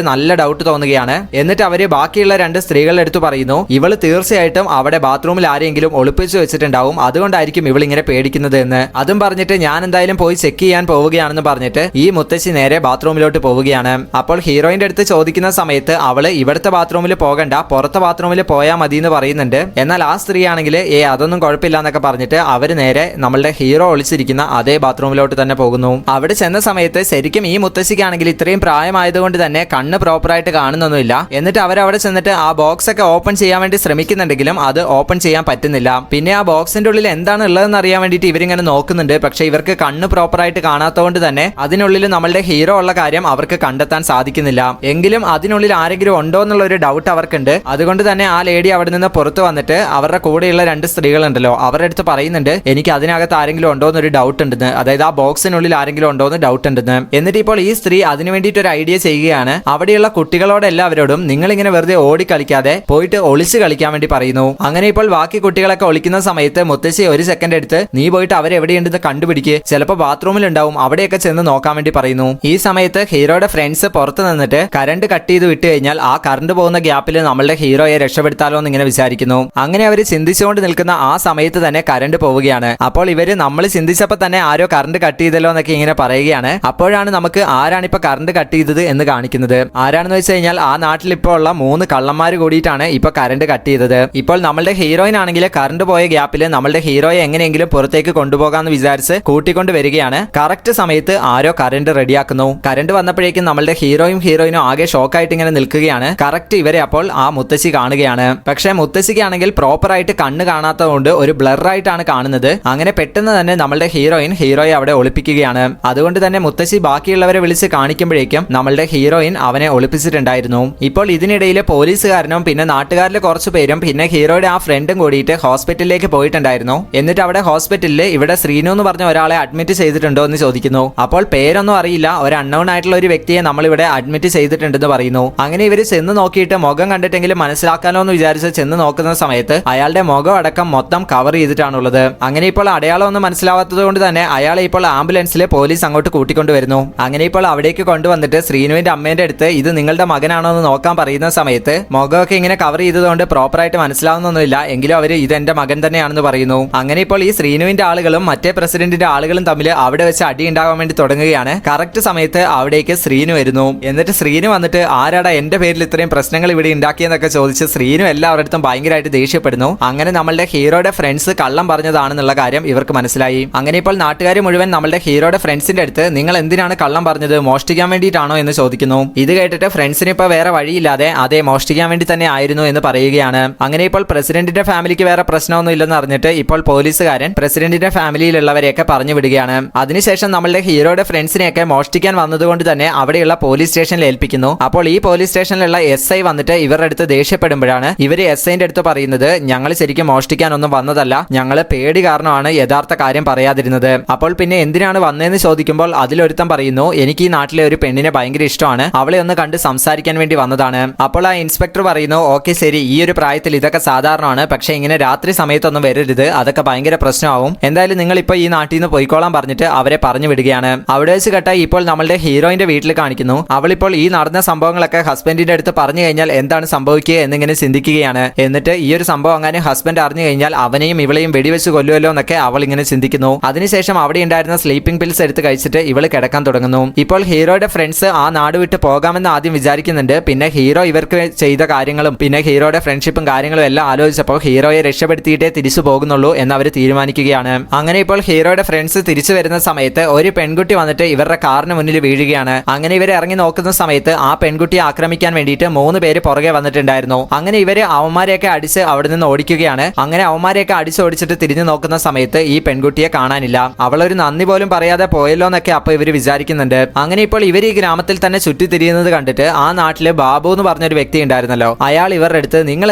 നല്ല ഡൗട്ട് തോന്നുകയാണ്. എന്നിട്ട് അവര് ബാക്കിയുള്ള രണ്ട് സ്ത്രീകളുടെ അടുത്ത് പറയുന്നു, ഇവള് തീർച്ചയായിട്ടും അവിടെ ബാത്റൂമിൽ ആരെങ്കിലും ഒളിപ്പിച്ചു വെച്ചിട്ടുണ്ടാവും, അതുകൊണ്ടായിരിക്കും ഇവൾ ഇങ്ങനെ പേടിക്കുന്നത് എന്ന്. അതും പറഞ്ഞിട്ട് ഞാൻ എന്തായാലും പോയി ചെക്ക് ചെയ്യാൻ പോവുകയാണെന്ന് പറഞ്ഞിട്ട് ഈ മുത്തശ്ശി നേരെ ബാത്റൂമിലോട്ട് പോവുകയാണ്. അപ്പോൾ ഹീറോയിന്റെ അടുത്ത് ചോദിക്കുന്ന സമയത്ത് അവള് ഇവിടുത്തെ ബാത്റൂമിൽ പോകണ്ട, പുറത്തെ ബാത്റൂമിൽ പോയാൽ മതി എന്ന് പറയുന്നുണ്ട്. എന്നാൽ ആ സ്ത്രീ ആണെങ്കിൽ അതൊന്നും കുഴപ്പമില്ല എന്നൊക്കെ പറഞ്ഞിട്ട് അവര് നേരെ നമ്മളുടെ ഹീറോ ഒളിച്ചിരിക്കുന്ന അതേ ബാത്റൂമിലോട്ട് തന്നെ പോകുന്നു. അവിടെ ചെന്ന സമയത്ത് ശരിക്കും ഈ മുത്തശ്ശിക്കാണെങ്കിൽ ഇത്രയും പ്രായമായതുകൊണ്ട് തന്നെ കണ്ണ് പ്രോപ്പറായിട്ട് കാണുന്നൊന്നുമില്ല. എന്നിട്ട് അവരവിടെ ചെന്നിട്ട് ആ ബോക്സ് ഒക്കെ ഓപ്പൺ ചെയ്യാൻ വേണ്ടി ശ്രമിക്കുന്നുണ്ടെങ്കിലും അത് ഓപ്പൺ ചെയ്യാൻ പറ്റുന്നില്ല. പിന്നെ ആ ബോക്സിന്റെ ഉള്ളിൽ എന്താണ് ഉള്ളതെന്ന് അറിയാൻ വേണ്ടിയിട്ട് ഇവരിങ്ങനെ നോക്കുന്നുണ്ട്. പക്ഷെ ഇവർക്ക് കണ്ണ് പ്രോപ്പറായിട്ട് കാണാത്തതുകൊണ്ട് തന്നെ അതിനുള്ളിൽ നമ്മളുടെ ഹീറോ ഉള്ള കാര്യം അവർക്ക് കണ്ടെത്താൻ സാധിക്കുന്നില്ല. എങ്കിലും അതിനുള്ളിൽ ആരെങ്കിലും ഉണ്ടോ എന്നുള്ള ഒരു ഡൗട്ട് അവർക്കുണ്ട്. അതുകൊണ്ട് തന്നെ ആ ലേഡി അവിടെ നിന്ന് പുറത്തു വന്നിട്ട് അവരുടെ കൂടെയുള്ള രണ്ട് സ്ത്രീകളുണ്ടല്ലോ അവരുടെ അടുത്ത് പറയുന്നുണ്ട്, എനിക്ക് അതിനകത്ത് ആരെങ്കിലും ഉണ്ടോ എന്നൊരു ഡൗട്ട് ഉണ്ടെന്ന്, അതായത് ആ ബോക്സിനുള്ളിൽ ആരെങ്കിലും ഉണ്ടോ എന്ന് ഡൗട്ട് ഉണ്ടെന്ന്. എന്നിട്ട് ഇപ്പോൾ ഈ സ്ത്രീ അതിനു വേണ്ടിയിട്ട് ഒരു ഐഡിയ ചെയ്യുകയാണ്. അവിടെയുള്ള കുട്ടികളോട് എല്ലാവരോടും നിങ്ങളിങ്ങനെ വെറുതെ ഓടി കളിക്കാതെ പോയിട്ട് ഒളിച്ച് കളിക്കാൻ വേണ്ടി പറയുന്നു. അങ്ങനെ ഇപ്പോൾ ബാക്കി കുട്ടികളൊക്കെ ഒളിക്കുന്ന സമയത്ത് മുത്തശ്ശി ഒരു സെക്കൻഡ് എടുത്ത് നീ പോയിട്ട് അവരെവിടെയുണ്ടെന്ന് കണ്ടുപിടിക്കുക, ചിലപ്പോൾ ബാത്റൂമിൽ ഉണ്ടാവും, അവിടെയൊക്കെ ചെന്ന് നോക്കാൻ വേണ്ടി പറയുന്നു. ഈ സമയത്ത് ഹീറോയുടെ ഫ്രണ്ട്സ് പുറത്ത് നിന്നിട്ട് കറണ്ട് കട്ട് ചെയ്ത് വിട്ട് കഴിഞ്ഞാൽ ആ കറണ്ട് പോകുന്ന ഗ്യാപ്പിൽ നമ്മളുടെ ഹീറോയെ രക്ഷപ്പെടുത്താലോ എന്ന് ഇങ്ങനെ വിചാരിക്കുന്നു. അങ്ങനെ അവർ ചിന്തിച്ചുകൊണ്ട് നിൽക്കുന്ന ആ സമയത്ത് തന്നെ കറണ്ട് പോവുകയാണ്. അപ്പോൾ ഇവര് നമ്മൾ ചിന്തിച്ചപ്പോൾ തന്നെ ആരോ കറണ്ട് കട്ട് ചെയ്തല്ലോ എന്നൊക്കെ ഇങ്ങനെ പറയുകയാണ്. അപ്പോഴാണ് നമുക്ക് ആരാണ് ഇപ്പൊ കറണ്ട് കട്ട് ചെയ്തത് എന്ന് കാണിക്കുന്നത്. ആരാണെന്ന് വെച്ച് കഴിഞ്ഞാൽ ആ നാട്ടിൽ ഇപ്പോൾ ഉള്ള 3 കള്ളന്മാർ കൂടിയിട്ടാണ് ഇപ്പൊ കറണ്ട് കട്ട് ചെയ്തത്. ഇപ്പോൾ നമ്മളുടെ ഹീറോയിൻ ആണെങ്കിൽ കറണ്ട് പോയ ഗ്യാപ്പിൽ നമ്മളുടെ ഹീറോയെ എങ്ങനെയെങ്കിലും പുറത്തേക്ക് കൊണ്ടുപോകാന്ന് വിചാരിച്ച് കൂട്ടിക്കൊണ്ട് വരികയാണ്. കറക്റ്റ് സമയത്ത് ആരോ കറണ്ട് റെഡിയാക്കുന്നു. കറണ്ട് വന്നപ്പോഴേക്കും നമ്മളുടെ ഹീറോയിനും ആകെ ഷോക്കായിട്ട് ഇങ്ങനെ നിൽക്കുകയാണ്. കറക്റ്റ് ഇവരെ അപ്പോൾ ആ മുത്തശ്ശി കാണുകയാണ്. പക്ഷെ മുത്തശ്ശിക്കാണെങ്കിൽ പ്രോപ്പർ ആയിട്ട് കണ്ണ് കാണാത്തതുകൊണ്ട് ഒരു ബ്ലറായിട്ടാണ് കാണുന്നത്. അങ്ങനെ പെട്ടെന്ന് തന്നെ നമ്മളുടെ ഹീറോയെ അവിടെ ഒളിപ്പിക്കുകയാണ്. അതുകൊണ്ട് തന്നെ മുത്തശ്ശി ബാക്കിയുള്ളവരെ വിളിച്ച് കാണിക്കുമ്പോഴേക്കും നമ്മളുടെ ഹീറോയിൻ അവനെ ഒളിപ്പിച്ചിട്ടുണ്ടായിരുന്നു. ഇപ്പോൾ ഇതിനിടയിൽ പോലീസുകാരനും പിന്നെ നാട്ടുകാരിലെ കുറച്ചു പേരും പിന്നെ ഹീറോയുടെ ആ ഫ്രണ്ടും കൂടിയിട്ട് ഹോസ്പിറ്റലിലേക്ക് പോയിട്ടുണ്ടായിരുന്നു. എന്നിട്ട് അവിടെ ഹോസ്പിറ്റലിൽ ഇവിടെ ശ്രീനു എന്ന് പറഞ്ഞ ഒരാളെ അഡ്മിറ്റ് ചെയ്തിട്ടുണ്ടോ എന്ന് ചോദിക്കുന്നു. അപ്പോൾ പേരൊന്നും അറിയില്ല, ഒരു അൺനോൺ ആയിട്ടുള്ള ഒരു വ്യക്തിയെ നമ്മൾ ഇവിടെ അഡ്മിറ്റ് ചെയ്തിട്ടുണ്ടെന്ന് പറയുന്നു. അങ്ങനെ ഇവര് ചെന്ന് നോക്കിയിട്ട് മുഖം കണ്ടിട്ടെങ്കിലും മനസ്സിലാക്കാനോ എന്ന് വിചാരിച്ച് ചെന്ന് നോക്കുന്ന സമയത്ത് അയാളുടെ മുഖം അടക്കം മൊത്തം കവർ ചെയ്തിട്ടാണുള്ളത്. അങ്ങനെ ഇപ്പോൾ അടയാളം ഒന്നും മനസ്സിലാവാത്തത് കൊണ്ട് തന്നെ അയാളെ ഇപ്പോൾ ആംബുലൻസിൽ പോലീസ് അങ്ങോട്ട് കൂട്ടിക്കൊണ്ടുവരുന്നു. അങ്ങനെ ഇപ്പോൾ അവിടേക്ക് കൊണ്ടുവന്നിട്ട് ശ്രീനുവിന്റെ അമ്മേന്റെ അടുത്ത് ഇത് നിങ്ങളുടെ മകനാണോ എന്ന് നോക്കാൻ പറയുന്ന സമയത്ത് മുഖമൊക്കെ ഇങ്ങനെ കവർ ചെയ്തതുകൊണ്ട് പ്രോപ്പറായിട്ട് മനസ്സിലാവുന്നൊന്നുമില്ല, എങ്കിലും അവര് ഇത് എന്റെ മകൻ തന്നെയാണെന്ന് പറയുന്നു. അങ്ങനെ ഇപ്പോൾ ഈ ശ്രീനുവിന്റെ ആളുകളും മറ്റേ പ്രസിഡന്റിന്റെ ആളുകളും തമ്മിൽ അവിടെ വെച്ച് അടി ഉണ്ടാവാൻ വേണ്ടി തുടങ്ങുകയാണ്. കറക്റ്റ് സമയത്ത് അവിടേക്ക് ശ്രീനു വരുന്നു. എന്നിട്ട് ശ്രീനു വന്നിട്ട് ആരാടാ എന്റെ പേരിൽ ഇത്രയും പ്രശ്നങ്ങൾ ഇവിടെ ഉണ്ടാക്കിയെന്നൊക്കെ ചോദിച്ച് ശ്രീനു എല്ലാവരുടെ അടുത്തും ഭയങ്കരമായിട്ട് ദേഷ്യപ്പെടുന്നു. അങ്ങനെ നമ്മളുടെ ഹീറോയുടെ ഫ്രണ്ട്സ് കള്ളം പറഞ്ഞതാണെന്നുള്ള കാര്യം ഇവർക്ക് മനസ്സിലായി. അങ്ങനെ ഇപ്പോൾ നാട്ടുകാർ മുഴുവൻ നമ്മളുടെ ഹീറോയുടെ ഫ്രണ്ട്സിന്റെ അടുത്ത് നിങ്ങൾ എന്തിനാണ് കള്ളം പറഞ്ഞത്, മോഷ്ടിക്കാൻ വേണ്ടിയിട്ടാണോ എന്ന് ചോദിക്കുന്നു. ഇത് കേട്ടിട്ട് ഫ്രണ്ട്സിന് ഇപ്പോൾ വേറെ വഴിയില്ലാതെ അതെ മോഷ്ടിക്കാൻ വേണ്ടി തന്നെ ആയിരുന്നു എന്ന് പറയുകയാണ്. അങ്ങനെ ഇപ്പോൾ പ്രസിഡന്റിന്റെ ഫാമിലിക്ക് വേറെ പ്രശ്നമൊന്നും ഇല്ലെന്ന് അറിഞ്ഞിട്ട് ഇപ്പോൾ പോലീസുകാരൻ പ്രസിഡന്റിന്റെ ഫാമിലിയിലുള്ളവരെയൊക്കെ പറഞ്ഞു വിടുകയാണ്. അതിനുശേഷം നമ്മളുടെ ഹീറോയുടെ ഫ്രണ്ട്സിനെയൊക്കെ മോഷ്ടിക്കാൻ വന്നതുകൊണ്ട് തന്നെ അവിടെയുള്ള പോലീസ് സ്റ്റേഷനിൽ ഏൽപ്പിക്കുന്നു. അപ്പോൾ ഈ പോലീസ് സ്റ്റേഷനിലുള്ള SI വന്നിട്ട് ഇവരുടെ അടുത്ത് ദേഷ്യപ്പെടുമ്പോഴാണ് ഇവര് SIന്റെ അടുത്ത് പറയുന്നത് ഞങ്ങൾ ശരിക്കും മോഷ്ടിക്കാനൊന്നും വന്നതല്ല, ഞങ്ങൾ പേടി കാരണമാണ് യഥാർത്ഥ കാര്യം പറയാതിരുന്നത്. അപ്പോൾ പിന്നെ എന്തിനാണ് വന്നതെന്ന് ചോദിക്കുമ്പോൾ അതിലൊരുത്തം പറയുന്നു എനിക്ക് ഈ നാട്ടിലെ ഒരു പെണ്ണിനെ ഭയങ്കര ഇഷ്ടമാണ്, അവളെ ഒന്ന് കണ്ട് സംസാരിക്കാൻ വേണ്ടി വന്നതാണ്. അപ്പോൾ ആ ഇൻസ്പെക്ടർ പറയുന്നു ഓക്കെ ശരി, ഈ ഒരു പ്രായത്തിൽ ഇതൊക്കെ സാധാരണമാണ്, പക്ഷെ ഇങ്ങനെ രാത്രി സമയത്തൊന്നും വരരുത്, അതൊക്കെ ഭയങ്കര പ്രശ്നമാവും, എന്തായാലും നിങ്ങൾ ഇപ്പോൾ ഈ നാട്ടിൽ നിന്ന് പോയിക്കോളാൻ പറഞ്ഞിട്ട് അവരെ പറഞ്ഞു വിടുകയാണ്. അവിടെ വെച്ച് കേട്ടാൽ ഇപ്പോൾ നമ്മളുടെ ഹീറോയിന്റെ വീട്ടിൽ കാണിക്കുന്നു. അവളിപ്പോൾ ഈ നടന്ന സംഭവങ്ങളൊക്കെ ഹസ്ബൻഡിന്റെ അടുത്ത് പറഞ്ഞു കഴിഞ്ഞാൽ എന്താണ് സംഭവിക്കുക എന്നിങ്ങനെ ചിന്തിക്കുകയാണ്. എന്നിട്ട് ഈ ഒരു സംഭവം അങ്ങനെ ഹസ്ബൻഡ് അറിഞ്ഞു കഴിഞ്ഞാൽ അവനെയും ഇവളെയും വെടിവെച്ച് കൊല്ലുമല്ലോ എന്നൊക്കെ അവൾ ഇങ്ങനെ ചിന്തിക്കുന്നു. അതിനുശേഷം അവിടെ ഉണ്ടായിരുന്ന സ്ലീപ്പിംഗ് പിൽസ് എടുത്ത് കഴിച്ചിട്ട് ഇവള് കിടക്കാൻ തുടങ്ങുന്നു. ഇപ്പോൾ ഹീറോയുടെ ഫ്രണ്ട്സ് ആ നാട് വിട്ട് പോകാമെന്ന് ആദ്യം വിചാരിക്കുന്നുണ്ട്. പിന്നെ ഹീറോ ഇവർക്ക് ചെയ്ത കാര്യങ്ങളും പിന്നെ ഹീറോയുടെ ഫ്രണ്ട്ഷിപ്പും കാര്യങ്ങളും എല്ലാം ആലോചിച്ചപ്പോൾ ഹീറോയെ രക്ഷപ്പെടുത്തിയിട്ടേ തിരിച്ചു പോകുന്നുള്ളൂ എന്ന് അവർ തീരുമാനിക്കുകയാണ്. അങ്ങനെ ഇപ്പോൾ ഹീറോയുടെ ഫ്രണ്ട്സ് തിരിച്ചു വരുന്ന സമയത്ത് ഒരു പെൺകുട്ടി വന്നിട്ട് ഇവരുടെ കാറിന് മുന്നിൽ വീഴുകയാണ്. അങ്ങനെ ഇവരെ ഇറങ്ങി നോക്കുന്ന സമയത്ത് ആ പെൺകുട്ടിയെ ആക്രമിക്കാൻ വേണ്ടിയിട്ട് 3 പേര് പുറകെ വന്നിട്ടുണ്ടായിരുന്നു. അങ്ങനെ ഇവര് അവന്മാരെയൊക്കെ അടിച്ച് അവിടെ നിന്ന് ഓടിക്കുകയാണ്. അങ്ങനെ അവന്മാരെയൊക്കെ അടിച്ചോടിച്ചിട്ട് തിരിഞ്ഞു നോക്കുന്ന സമയത്ത് ഈ പെൺകുട്ടിയെ കാണാനില്ല. അവളൊരു നന്ദി പോലും പറയാതെ പോയല്ലോ എന്നൊക്കെ അപ്പൊ ഇവര് വിചാരിക്കുന്നുണ്ട്. അങ്ങനെ ഇപ്പോൾ ഇവർ ഈ ഗ്രാമത്തിൽ തന്നെ ചുറ്റിത്തിരിയുന്നത് കണ്ടിട്ട് ആ നാട്ടില് ബാബു എന്ന് പറഞ്ഞൊരു വ്യക്തി ഉണ്ടായിരുന്നല്ലോ, അയാൾ ഇവരുടെ അടുത്ത് നിങ്ങൾ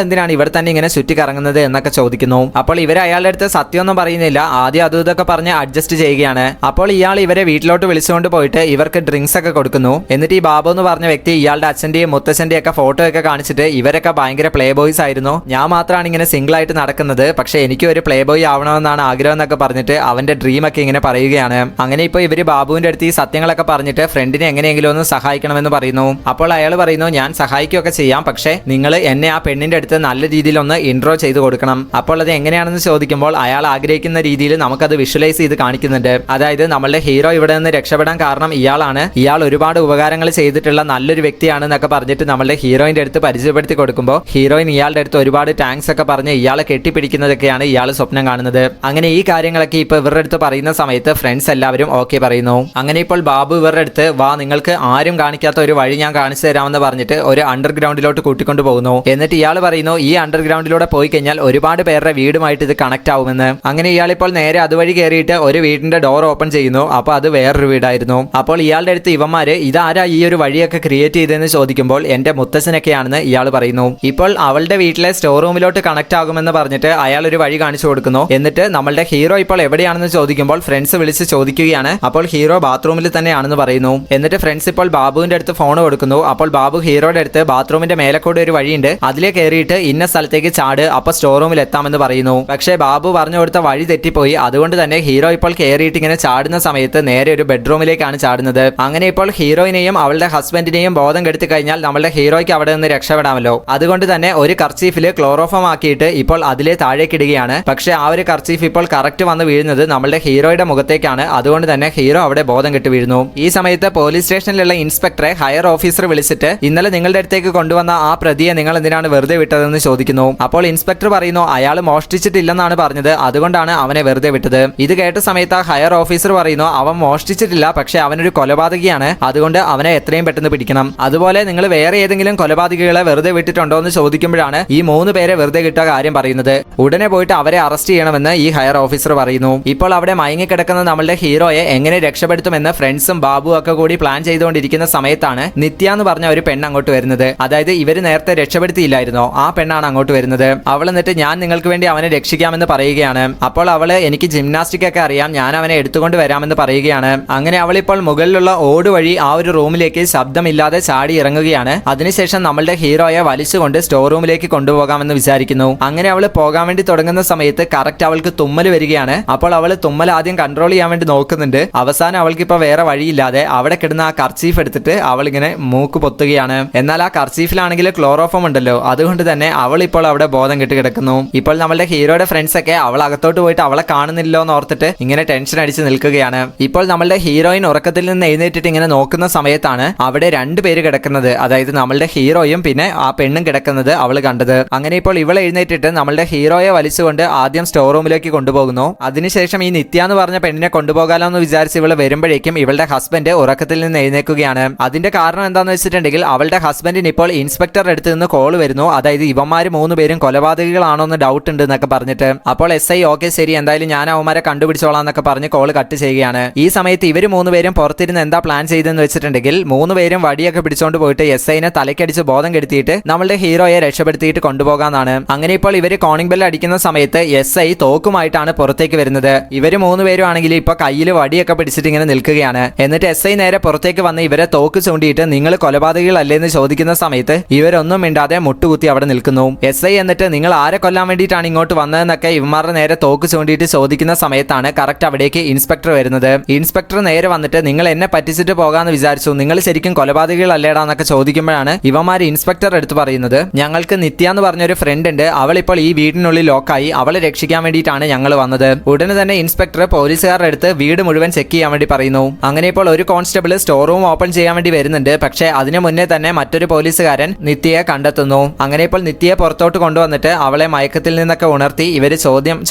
എന്തിനാണ് ഇവിടെ തന്നെ ഇങ്ങനെ ചുറ്റിക്കറങ്ങുന്നത് എന്നൊക്കെ ചോദിക്കുന്നു. അപ്പോൾ ഇവർ അയാളുടെ അടുത്ത് സത്യമൊന്നും പറയുന്നില്ല, ആദ്യം അതും ഇതൊക്കെ പറഞ്ഞ് അഡ്ജസ്റ്റ് ചെയ്യുകയാണ്. അപ്പോൾ ഇയാൾ ഇവരെ വീട്ടിലോട്ട് വിളിച്ചുകൊണ്ട് പോയിട്ട് ഇവർക്ക് ഡ്രിങ്ക്സ് ഒക്കെ കൊടുക്കുന്നു. എന്നിട്ട് ഈ ബാബു എന്ന് പറഞ്ഞ വ്യക്തി ഇയാളുടെ അച്ഛന്റെയും മുത്തച്ഛന്റെയും ഒക്കെ ഫോട്ടോ ഒക്കെ കാണിച്ചിട്ട് ഇവരൊക്കെ ഭയങ്കര പ്ലേ ബോയ്സ് ആയിരുന്നു, ഞാൻ മാത്രമാണ് ഇങ്ങനെ സിംഗിൾ ആയിട്ട് നടക്കുന്നത്, പക്ഷെ എനിക്ക് ഒരു പ്ലേ ബോയ് ആവണമെന്നാണ് ആഗ്രഹം എന്നൊക്കെ പറഞ്ഞിട്ട് അവന്റെ ഡ്രീം ഒക്കെ ഇങ്ങനെ പറയുകയാണ്. അങ്ങനെ ഇപ്പോൾ ഇവര് ബാബുവിന്റെ അടുത്ത് ഈ സത്യങ്ങളൊക്കെ പറഞ്ഞ് പറഞ്ഞിട്ട് ഫ്രണ്ടിനെ എങ്ങനെയെങ്കിലും ഒന്ന് സഹായിക്കണമെന്ന് പറയുന്നു. അപ്പോൾ അയാൾ പറയുന്നു ഞാൻ സഹായിക്കുകയൊക്കെ ചെയ്യാം, പക്ഷേ നിങ്ങൾ എന്നെ ആ പെണ്ണിന്റെ അടുത്ത് നല്ല രീതിയിൽ ഒന്ന് ഇൻട്രോ ചെയ്ത് കൊടുക്കണം. അപ്പോൾ അത് എങ്ങനെയാണെന്ന് ചോദിക്കുമ്പോൾ അയാൾ ആഗ്രഹിക്കുന്ന രീതിയിൽ നമുക്കത് വിഷ്വലൈസ് ചെയ്ത് കാണിക്കുന്നുണ്ട്. അതായത് നമ്മളുടെ ഹീറോ ഇവിടെ നിന്ന് രക്ഷപ്പെടാൻ കാരണം ഇയാളാണ്, ഇയാൾ ഒരുപാട് ഉപകാരങ്ങൾ ചെയ്തിട്ടുള്ള നല്ലൊരു വ്യക്തിയാണ് എന്നൊക്കെ പറഞ്ഞിട്ട് നമ്മളുടെ ഹീറോയിന്റെ അടുത്ത് പരിചയപ്പെടുത്തി കൊടുക്കുമ്പോൾ ഹീറോയിൻ ഇയാളുടെ അടുത്ത് ഒരുപാട് താങ്ക്സ് ഒക്കെ പറഞ്ഞ് ഇയാളെ കെട്ടിപ്പിടിക്കുന്നതൊക്കെയാണ് ഇയാൾ സ്വപ്നം കാണുന്നത്. അങ്ങനെ ഈ കാര്യങ്ങളൊക്കെ ഇപ്പൊ ഇവരുടെ അടുത്ത് പറയുന്ന സമയത്ത് ഫ്രണ്ട്സ് എല്ലാവരും ഓക്കെ പറയുന്നു. അങ്ങനെ ഇപ്പോൾ ബാബു ഇവരുടെ അടുത്ത് വാ, നിങ്ങൾക്ക് ആരും കാണിക്കാത്ത ഒരു വഴി ഞാൻ കാണിച്ചു തരാമെന്ന് പറഞ്ഞിട്ട് ഒരു അണ്ടർഗ്രൗണ്ടിലോട്ട് കൂട്ടിക്കൊണ്ടു പോകുന്നു. എന്നിട്ട് ഇയാൾ പറയുന്നു ഈ അണ്ടർഗ്രൗണ്ടിലൂടെ പോയി കഴിഞ്ഞാൽ ഒരുപാട് പേരുടെ വീടുമായിട്ട് ഇത് കണക്ട് ആവുമെന്ന്. അങ്ങനെ ഇയാൾ ഇപ്പോൾ നേരെ അതുവഴി കയറിയിട്ട് ഒരു വീടിന്റെ ഡോർ ഓപ്പൺ ചെയ്യുന്നു. അപ്പൊ അത് വേറൊരു വീടായിരുന്നു. അപ്പോൾ ഇയാളുടെ അടുത്ത് ഇവന്മാര് ഇതാരാ ഈ ഒരു വഴിയൊക്കെ ക്രിയേറ്റ് ചെയ്തതെന്ന് ചോദിക്കുമ്പോൾ എന്റെ മുത്തച്ഛനൊക്കെയാണെന്ന് ഇയാൾ പറയുന്നു. ഇപ്പോൾ അവളുടെ വീട്ടിലെ സ്റ്റോർ റൂമിലോട്ട് കണക്ട് ആകുമെന്ന് പറഞ്ഞിട്ട് അയാൾ ഒരു വഴി കാണിച്ചു കൊടുക്കുന്നു. എന്നിട്ട് നമ്മളുടെ ഹീറോ ഇപ്പോൾ എവിടെയാണെന്ന് ചോദിക്കുമ്പോൾ ഫ്രണ്ട്സ് വിളിച്ച് ചോദിക്കുകയാണ്. അപ്പോൾ ഹീറോ ബാത്റൂമിൽ തന്നെയാണെന്ന് പറയുന്നു. എന്നിട്ട് ഫ്രണ്ട്സ് ഇപ്പോൾ ബാബുവിന്റെ അടുത്ത് ഫോൺ കൊടുക്കുന്നു. അപ്പോൾ ബാബു ഹീറോയുടെ അടുത്ത് ബാത്റൂമിന്റെ മേലക്കൂടെ ഒരു വഴിയുണ്ട്, അതിലെ കയറിയിട്ട് ഇന്ന സ്ഥലത്തേക്ക് ചാട്, അപ്പൊ സ്റ്റോർ റൂമിൽ എത്താമെന്ന് പറയുന്നു. പക്ഷേ ബാബു പറഞ്ഞു കൊടുത്ത വഴി തെറ്റിപ്പോയി. അതുകൊണ്ട് തന്നെ ഹീറോ ഇപ്പോൾ കയറിയിട്ട് ഇങ്ങനെ ചാടുന്ന സമയത്ത് നേരെ ഒരു ബെഡ്റൂമിലേക്കാണ് ചാടുന്നത്. അങ്ങനെ ഇപ്പോൾ ഹീറോയിനെയും അവളുടെ ഹസ്ബൻഡിനെയും ബോധം കെടുത്തി കഴിഞ്ഞാൽ നമ്മളുടെ ഹീറോയ്ക്ക് അവിടെ നിന്ന് രക്ഷപ്പെടാമല്ലോ. അതുകൊണ്ട് തന്നെ ഒരു കർച്ചീഫിൽ ക്ലോറോഫോം ആക്കിയിട്ട് ഇപ്പോൾ അതിലെ താഴേക്കിടുകയാണ്. പക്ഷേ ആ ഒരു കർച്ചീഫ് ഇപ്പോൾ കറക്റ്റ് വന്ന് വീഴുന്നത് നമ്മളുടെ ഹീറോയുടെ മുഖത്തേക്കാണ്. അതുകൊണ്ട് തന്നെ ഹീറോ അവിടെ ബോധം കെട്ട് വീഴുന്നു. ഈ സമയത്ത് പോലീസ് സ്റ്റേഷനിലുള്ള ഇൻസ്പെക്ടറെ ഹയർ ഓഫീസർ വിളിച്ചിട്ട് ഇന്നലെ നിങ്ങളുടെ അടുത്തേക്ക് കൊണ്ടുവന്ന ആ പ്രതിയെ നിങ്ങൾ എന്തിനാണ് വെറുതെ വിട്ടതെന്ന് ചോദിക്കുന്നു. അപ്പോൾ ഇൻസ്പെക്ടർ പറയുന്നു അയാൾ മോഷ്ടിച്ചിട്ടില്ലെന്നാണ് പറഞ്ഞത്, അതുകൊണ്ടാണ് അവനെ വെറുതെ വിട്ടത്. ഇത് കേട്ട സമയത്ത് ഹയർ ഓഫീസർ പറയുന്നു അവൻ മോഷ്ടിച്ചിട്ടില്ല, പക്ഷെ അവനൊരു കൊലപാതകിയാണ്, അതുകൊണ്ട് അവനെ എത്രയും പെട്ടെന്ന് പിടിക്കണം. അതുപോലെ നിങ്ങൾ വേറെ ഏതെങ്കിലും കൊലപാതകികളെ വെറുതെ വിട്ടിട്ടുണ്ടോ എന്ന് ചോദിക്കുമ്പോഴാണ് ഈ 3 പേരെ വെറുതെ കിട്ട കാര്യം പറയുന്നത്. ഉടനെ പോയിട്ട് അവരെ അറസ്റ്റ് ചെയ്യണമെന്ന് ഈ ഹയർ ഓഫീസർ പറയുന്നു. ഇപ്പോൾ അവിടെ മയങ്ങിക്കിടക്കുന്ന നമ്മളുടെ ഹീറോയെ എങ്ങനെ രക്ഷപ്പെടുത്തുമെന്ന് ഫ്രണ്ട്സും ബാബു ഒക്കെ കൂടി പ്ലാൻ ചെയ്തുകൊണ്ടിരിക്കുന്ന സമയത്താണ് നിത്യ എന്ന് പറഞ്ഞ ഒരു പെണ്ണ് അങ്ങോട്ട് വരുന്നത്. അതായത് ഇവര് നേരത്തെ രക്ഷപ്പെടുത്തിയില്ലായിരുന്നോ, ആ പെണ്ണാണ് അങ്ങോട്ട് വരുന്നത്. അവൾ എന്നിട്ട് ഞാൻ നിങ്ങൾക്ക് വേണ്ടി അവനെ രക്ഷിക്കാമെന്ന് പറയുകയാണ്. അപ്പോൾ അവള് എനിക്ക് ജിംനാസ്റ്റിക് ഒക്കെ അറിയാം, ഞാൻ അവനെ എടുത്തുകൊണ്ട് വരാമെന്ന് പറയുകയാണ്. അങ്ങനെ അവളിപ്പോൾ മുകളിലുള്ള ഓട് വഴി ആ ഒരു റൂമിലേക്ക് ശബ്ദമില്ലാതെ ചാടി ഇറങ്ങുകയാണ്. അതിനുശേഷം നമ്മളുടെ ഹീറോയെ വലിച്ചുകൊണ്ട് സ്റ്റോർ റൂമിലേക്ക് കൊണ്ടുപോകാമെന്ന് വിചാരിക്കുന്നു. അങ്ങനെ അവൾ പോകാൻ വേണ്ടി തുടങ്ങുന്ന സമയത്ത് കറക്റ്റ് അവൾക്ക് തുമ്മൽ വരികയാണ്. അപ്പോൾ അവൾ തുമ്മൽ ആദ്യം കൺട്രോൾ ചെയ്യാൻ വേണ്ടി നോക്കുന്നുണ്ട്. അവസാനം അവൾക്ക് ഇപ്പൊ വേറെ വഴിയില്ലാതെ അവിടെ കിടന്ന ആ കർച്ചീഫ് എടുത്തിട്ട് അവൾ ഇങ്ങനെ മൂക്ക് പൊത്തുകയാണ്. എന്നാൽ ആ കർച്ചീഫിലാണെങ്കിൽ ക്ലോറോഫോം ഉണ്ടല്ലോ, അതുകൊണ്ട് തന്നെ അവൾ ഇപ്പോൾ അവിടെ ബോധം കെട്ട് കിടക്കുന്നു. ഇപ്പോൾ നമ്മളുടെ ഹീറോയുടെ ഫ്രണ്ട്സ് ഒക്കെ അവൾ അകത്തോട്ട് പോയിട്ട് അവളെ കാണുന്നില്ലോ എന്ന് ഓർത്തിട്ട് ഇങ്ങനെ ടെൻഷൻ അടിച്ച് നിൽക്കുകയാണ്. ഇപ്പോൾ നമ്മളുടെ ഹീറോയിൻ ഉറക്കത്തിൽ നിന്ന് എഴുന്നേറ്റിട്ട് ഇങ്ങനെ നോക്കുന്ന സമയത്താണ് അവിടെ 2 പേര് കിടക്കുന്നത്. അതായത് നമ്മളുടെ ഹീറോയും പിന്നെ ആ പെണ്ണും കിടക്കുന്നത് അവൾ കണ്ടത്. അങ്ങനെ ഇപ്പോൾ ഇവൾ എഴുന്നേറ്റിട്ട് നമ്മളുടെ ഹീറോയെ വലിച്ചുകൊണ്ട് ആദ്യം സ്റ്റോർ റൂമിലേക്ക് കൊണ്ടുപോകുന്നു. അതിനുശേഷം ഈ നിത്യ എന്ന് പറഞ്ഞ പെണ്ണിനെ കൊണ്ടുപോകാലോ എന്ന് വിചാരിച്ച് ഇവൾ വരുമ്പോഴേക്കും ഇവളുടെ ഹസ്ബൻഡ് ഉറക്കത്തിൽ നിന്ന് എഴുന്നേൽക്കുകയാണ്. അതിന്റെ കാരണം എന്താണെന്ന് വെച്ചിട്ടുണ്ടെങ്കിൽ അവളുടെ ഹസ്ബൻഡിന് ഇപ്പോൾ ഇൻസ്പെക്ടറുടെ അടുത്ത് നിന്ന് കോൾ വരുന്നു. അതായത് ഇവന്മാര് 3 പേരും കൊലപാതകികളാണോ എന്ന് ഡൗട്ട് ഉണ്ട് എന്നൊക്കെ പറഞ്ഞിട്ട്. അപ്പോൾ SI ഓക്കെ ശരി, എന്തായാലും ഞാൻ അവന്മാരെ കണ്ടുപിടിച്ചോളാം എന്നൊക്കെ പറഞ്ഞ് കോൾ കട്ട് ചെയ്യുകയാണ്. ഈ സമയത്ത് ഇവർ 3 പേരും പുറത്തിരുന്ന് എന്താ പ്ലാൻ ചെയ്തെന്ന് വെച്ചിട്ടുണ്ടെങ്കിൽ 3 പേരും വടിയൊക്കെ പിടിച്ചോണ്ട് പോയിട്ട് SIനെ തലക്കടിച്ച് ബോധം കെടുത്തിയിട്ട് നമ്മളുടെ ഹീറോയെ രക്ഷപ്പെടുത്തിയിട്ട് കൊണ്ടുപോകാന്നാണ്. അങ്ങനെ ഇപ്പോൾ ഇവര് കോണിംഗ് ബെൽ അടിക്കുന്ന സമയത്ത് SI തോക്കുമായിട്ടാണ് പുറത്തേക്ക് വരുന്നത്. ഇവര് 3 പേരും ആണെങ്കിൽ ഇപ്പൊ കയ്യിൽ വടിയൊക്കെ പിടിച്ചിട്ട് ഇങ്ങനെ നിൽക്കുകയാണ്. എന്നിട്ട് SI നേരെ പുറത്തേക്ക് വന്ന് ഇവരെ തോക്ക് ചൂണ്ടിയിട്ട് നിങ്ങൾ കൊലപാതകികളല്ലേ എന്ന് ചോദിക്കുന്ന സമയത്ത് ഇവരൊന്നും മിണ്ടാതെ മുട്ടുകുത്തി അവിടെ നിൽക്കുന്നു. SI എന്നിട്ട് നിങ്ങൾ ആരെ കൊല്ലാൻ വേണ്ടിയിട്ടാണ് ഇങ്ങോട്ട് വന്നതെന്നൊക്കെ ഇവന്മാരുടെ നേരെ തോക്ക് ചൂണ്ടിയിട്ട് ചോദിക്കുന്ന സമയത്താണ് കറക്റ്റ് അവിടേക്ക് ഇൻസ്പെക്ടർ വരുന്നത്. ഇൻസ്പെക്ടർ നേരെ വന്നിട്ട് നിങ്ങൾ എന്നെ പറ്റിച്ചിട്ട് പോകാന്ന് വിചാരിച്ചു, നിങ്ങൾ ശരിക്കും കൊലപാതകികളല്ലേടാ എന്നൊക്കെ ചോദിക്കുമ്പോഴാണ് ഇവന്മാർ ഇൻസ്പെക്ടർ എടുത്ത് പറയുന്നത് ഞങ്ങൾക്ക് നിത്യ എന്ന് പറഞ്ഞൊരു ഫ്രണ്ട് ഉണ്ട്, അവൾ ഇപ്പോൾ ഈ വീടിനുള്ളിൽ ലോക്കായി, അവളെ രക്ഷിക്കാൻ വേണ്ടിയിട്ടാണ് ഞങ്ങൾ വന്നത്. ഉടനെ തന്നെ ഇൻസ്പെക്ടർ പോലീസുകാരുടെ അടുത്ത് വീട് മുഴുവൻ ചെക്ക് ചെയ്യാൻ വേണ്ടി പറയുന്നു. അങ്ങനെ ഇപ്പോൾ ഒരു കോൺസ്റ്റബിൾ സ്റ്റോർ റൂം ഓപ്പൺ ചെയ്യാൻ വേണ്ടി വരുന്നുണ്ട്. പക്ഷേ അതിനു മുന്നേ തന്നെ മറ്റൊരു പോലീസുകാരൻ നിത്യയെ കണ്ടെത്തുന്നു. അങ്ങനെ ഇപ്പോൾ നിത്യയെ പുറത്തോട്ട് കൊണ്ടുവന്നിട്ട് അവളെ മയക്കത്തിൽ നിന്നൊക്കെ ഉണർത്തി ഇവര്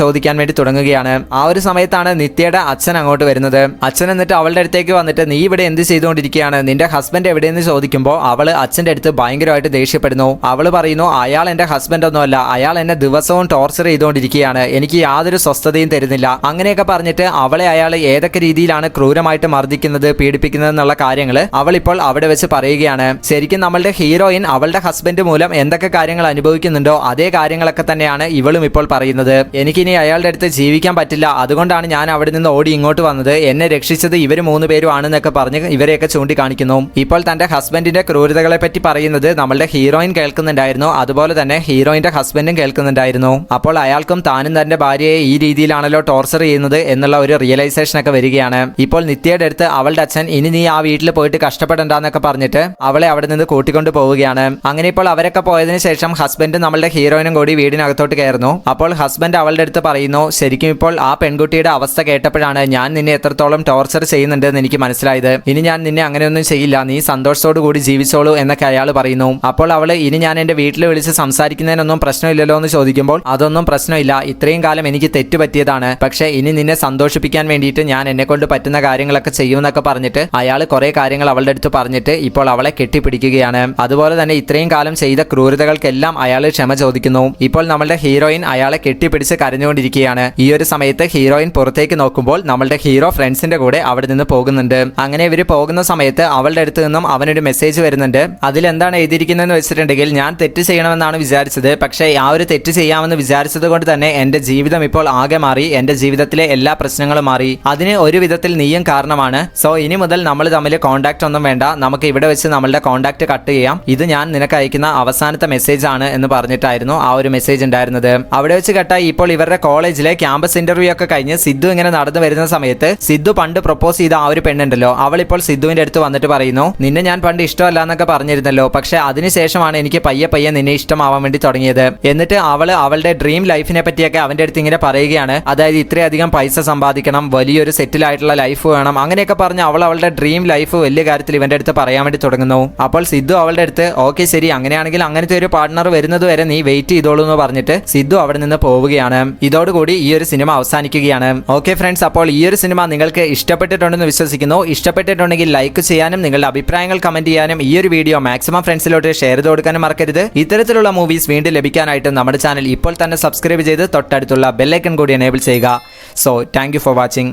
ചോദിക്കാൻ വേണ്ടി തുടങ്ങുകയാണ്. ആ ഒരു സമയത്താണ് നിത്യയുടെ അച്ഛൻ അങ്ങോട്ട് വരുന്നത്. അച്ഛൻ എന്നിട്ട് അവളുടെ അടുത്തേക്ക് വന്നിട്ട് നീ ഇവിടെ എന്ത് ചെയ്തുകൊണ്ടിരിക്കുകയാണ്, നിന്റെ ഹസ്ബൻഡ് എവിടെയെന്ന് ചോദിക്കുമ്പോൾ അവള് അച്ഛന്റെ അടുത്ത് ഭയങ്കരമായിട്ട് ദേഷ്യപ്പെടുന്നു. അവള് പറയുന്നു അയാൾ എന്റെ ഹസ്ബൻഡ് ഒന്നുമല്ല, അയാൾ എന്നെ ദിവസവും ടോർച്ചർ ചെയ്തുകൊണ്ടിരിക്കുകയാണ്, എനിക്ക് യാതൊരു സ്വസ്ഥതയും തരുന്നില്ല. അങ്ങനെയൊക്കെ പറഞ്ഞിട്ട് അവളെ അയാൾ ഏതൊക്കെ രീതിയിലാണ് ക്രൂരമായിട്ട് മർദ്ദിക്കുന്നത്, പീഡിപ്പിക്കുന്നത് എന്നുള്ള കാര്യങ്ങൾ അവൾ ഇപ്പോൾ അവിടെ വെച്ച് പറയുകയാണ്. ശരിക്കും നമ്മളുടെ ഹീറോയിൻ അവളുടെ ഹസ്ബൻഡ് മൂലം എന്തൊക്കെ കാര്യങ്ങൾ അനുഭവിക്കുന്നുണ്ടോ അതേ കാര്യങ്ങളൊക്കെ തന്നെയാണ് ഇവളും ഇപ്പോൾ പറയുന്നത്. എനിക്കിനി അയാളുടെ അടുത്ത് ജീവിക്കാൻ പറ്റില്ല, അതുകൊണ്ടാണ് ഞാൻ അവിടെ നിന്ന് ഓടി ഇങ്ങോട്ട് വന്നത്, എന്നെ രക്ഷിച്ചത് ഇവർ 3 പേരും ആണെന്നൊക്കെ പറഞ്ഞ് ഇവരെയൊക്കെ ചൂണ്ടിക്കാണിക്കുന്നു. ഇപ്പോൾ തന്റെ ഹസ്ബൻഡിന്റെ ക്രൂരതകളെ പറ്റി പറയുന്നത് നമ്മളുടെ ഹീറോയിൻ കേൾക്കുന്നുണ്ടായിരുന്നു. അതുപോലെ തന്നെ ഹീറോയിന്റെ ഹസ്ബൻഡും കേൾക്കുന്നുണ്ടായിരുന്നു. അപ്പോൾ അയാൾക്കും താനും തന്റെ ഭാര്യയെ ഈ രീതിയിലാണല്ലോ ടോർച്ചർ ചെയ്യുന്നത് എന്നുള്ള ഒരു റിയലൈസേഷൻ ഒക്കെ വരികയാണ്. ഇപ്പോൾ നിത്യയുടെ അടുത്ത് അവൾ അവളുടെ അച്ഛൻ ഇനി നീ ആ വീട്ടിൽ പോയിട്ട് കഷ്ടപ്പെടണ്ടെന്നൊക്കെ പറഞ്ഞിട്ട് അവളെ അവിടെ നിന്ന് കൂട്ടിക്കൊണ്ട് പോവുകയാണ്. അങ്ങനെ ഇപ്പോൾ അവരൊക്കെ പോയതിനു ശേഷം ഹസ്ബൻഡ് നമ്മളുടെ ഹീറോയിനും കൂടി വീടിനകത്തോട്ട് കയറുന്നു. അപ്പോൾ ഹസ്ബൻഡ് അവളുടെ അടുത്ത് പറയുന്നു, ശരിക്കും ഇപ്പോൾ ആ പെൺകുട്ടിയുടെ അവസ്ഥ കേട്ടപ്പോഴാണ് ഞാൻ നിന്നെ എത്രത്തോളം ടോർച്ചർ ചെയ്യുന്നുണ്ട് എന്ന് എനിക്ക് മനസ്സിലായത്. ഇനി ഞാൻ നിന്നെ അങ്ങനെയൊന്നും ചെയ്യില്ല, നീ സന്തോഷത്തോടു കൂടി ജീവിച്ചോളൂ എന്നൊക്കെ അയാൾ പറയുന്നു. അപ്പോൾ അവള് ഇനി ഞാൻ എന്റെ വീട്ടിൽ വിളിച്ച് സംസാരിക്കുന്നതിനൊന്നും പ്രശ്നമില്ലല്ലോ എന്ന് ചോദിക്കുമ്പോൾ അതൊന്നും പ്രശ്നമില്ല, ഇത്രയും കാലം എനിക്ക് തെറ്റ് പറ്റിയതാണ്, പക്ഷേ ഇനി നിന്നെ സന്തോഷിപ്പിക്കാൻ വേണ്ടിയിട്ട് ഞാൻ എന്നെ കൊണ്ട് പറ്റുന്ന കാര്യങ്ങളൊക്കെ ചെയ്യുമെന്നൊക്കെ പറഞ്ഞിട്ട് അയാൾ കുറെ കാര്യങ്ങൾ അവളുടെ അടുത്ത് പറഞ്ഞിട്ട് ഇപ്പോൾ അവളെ കെട്ടിപ്പിടിക്കുകയാണ്. അതുപോലെ തന്നെ ഇത്രയും കാലം ചെയ്ത ക്രൂരതകൾക്കെല്ലാം അയാൾ ക്ഷമ ചോദിക്കുന്നു. ഇപ്പോൾ നമ്മളുടെ ഹീറോയിൻ അയാളെ കെട്ടിപ്പിടിച്ച് കരഞ്ഞുകൊണ്ടിരിക്കുകയാണ്. ഈ ഒരു സമയത്ത് ഹീറോയിൻ പുറത്തേക്ക് നോക്കുമ്പോൾ നമ്മളുടെ ഹീറോ ഫ്രണ്ട്സിന്റെ കൂടെ അവിടെ നിന്ന് പോകുന്നുണ്ട്. അങ്ങനെ ഇവർ പോകുന്ന സമയത്ത് അവളുടെ അടുത്ത് നിന്നും അവനൊരു മെസ്സേജ് വരുന്നുണ്ട്. അതിലെന്താണ് എഴുതിയിരിക്കുന്നതെന്ന് വെച്ചിട്ടുണ്ടെങ്കിൽ, ഞാൻ തെറ്റ് ചെയ്യണമെന്നാണ് വിചാരിച്ചത്, പക്ഷേ ആ ഒരു തെറ്റ് ചെയ്യാമെന്ന് വിചാരിച്ചത് കൊണ്ട് തന്നെ എന്റെ ജീവിതം ഇപ്പോൾ ആകെ മാറി, എന്റെ ജീവിതത്തിലെ എല്ലാ പ്രശ്നങ്ങളും മാറി, അതിന് ഒരു വിധത്തിൽ നീയും കാരണമാണ്. സോ ഇനി മുതൽ നമ്മൾ തമ്മിൽ കോൺടാക്ട് ഒന്നും വേണ്ട, നമുക്ക് ഇവിടെ വെച്ച് നമ്മളുടെ കോൺടാക്ട് കട്ട് ചെയ്യാം, ഇത് ഞാൻ നിനക്ക് അയക്കുന്ന അവസാനത്തെ മെസ്സേജ് ആണ് എന്ന് പറഞ്ഞിട്ടായിരുന്നു ആ ഒരു മെസ്സേജ് ഉണ്ടായിരുന്നത്. അവിടെ വെച്ച് കട്ടായി ഇപ്പോൾ ഇവരുടെ കോളേജിലെ ക്യാമ്പസ് ഇന്റർവ്യൂ ഒക്കെ കഴിഞ്ഞ് സിദ്ധു ഇങ്ങനെ നടന്നു വരുന്ന സമയത്ത് സിദ്ധു പണ്ട് പ്രപ്പോസ് ചെയ്ത ആ ഒരു പെണ്ണുണ്ടല്ലോ, അവൾ ഇപ്പോൾ സിദ്ധുവിന്റെ അടുത്ത് വന്നിട്ട് പറയുന്നു, നിന്നെ ഞാൻ പണ്ട് ഇഷ്ടമല്ല എന്നൊക്കെ പറഞ്ഞിരുന്നല്ലോ, പക്ഷെ അതിനുശേഷമാണ് എനിക്ക് പയ്യെ പയ്യെ നിന്നെ ഇഷ്ടമാവാൻ വേണ്ടി തുടങ്ങിയത്. എന്നിട്ട് അവള് അവളുടെ ഡ്രീം ലൈഫിനെ പറ്റിയൊക്കെ അവന്റെ അടുത്ത് ഇങ്ങനെ പറയുകയാണ്. അതായത് ഇത്രയധികം പൈസ സമ്പാദിക്കണം, വലിയൊരു സെറ്റിൽ ആയിട്ടുള്ള ലൈഫ് വേണം, അങ്ങനെയൊക്കെ പറഞ്ഞ് അവൾ അവളുടെ ഡ്രീം ലൈഫ് വലിയ കാര്യത്തിൽ ഇവന്റെ അടുത്ത് പറയാൻ വേണ്ടി തുടങ്ങുന്നു. അപ്പോൾ സിദ്ധു അവളുടെ അടുത്ത് ഓക്കെ ശരി, അങ്ങനെയാണെങ്കിൽ അങ്ങനത്തെ ഒരു പാർട്ട്ണർ വരുന്നത് വരെ നീ വെയിറ്റ് ചെയ്തോളൂ എന്ന് പറഞ്ഞിട്ട് സിദ്ധു അവിടെ നിന്ന് പോവുകയാണ്. ഇതോടുകൂടി ഈ ഒരു സിനിമ അവസാനിക്കുകയാണ്. ഓക്കെ ഫ്രണ്ട്സ്, അപ്പോൾ ഈ ഒരു സിനിമ നിങ്ങൾക്ക് ഇഷ്ടപ്പെട്ടിട്ടുണ്ടെന്ന് വിശ്വസിക്കുന്നു. ഇഷ്ടപ്പെട്ടിട്ടുണ്ടെങ്കിൽ ലൈക്ക് ചെയ്യാനും നിങ്ങളുടെ അഭിപ്രായങ്ങൾ കമന്റ് ചെയ്യാനും ഈ ഒരു വീഡിയോ മാക്സിമം ഫ്രണ്ട്സിലോട്ട് ഷെയർ ചെയ്ത് കൊടുക്കാനും മറക്കരുത്. ഇത്തരത്തിലുള്ള മൂവീസ് വീണ്ടും ലഭിക്കാനായിട്ട് നമ്മുടെ ചാനൽ ഇപ്പോൾ തന്നെ സബ്സ്ക്രൈബ് ചെയ്ത് തൊട്ടടുത്തുള്ള ബെൽ ഐക്കൺ കൂടി എനേബിൾ ചെയ്യുക. So thank you for watching.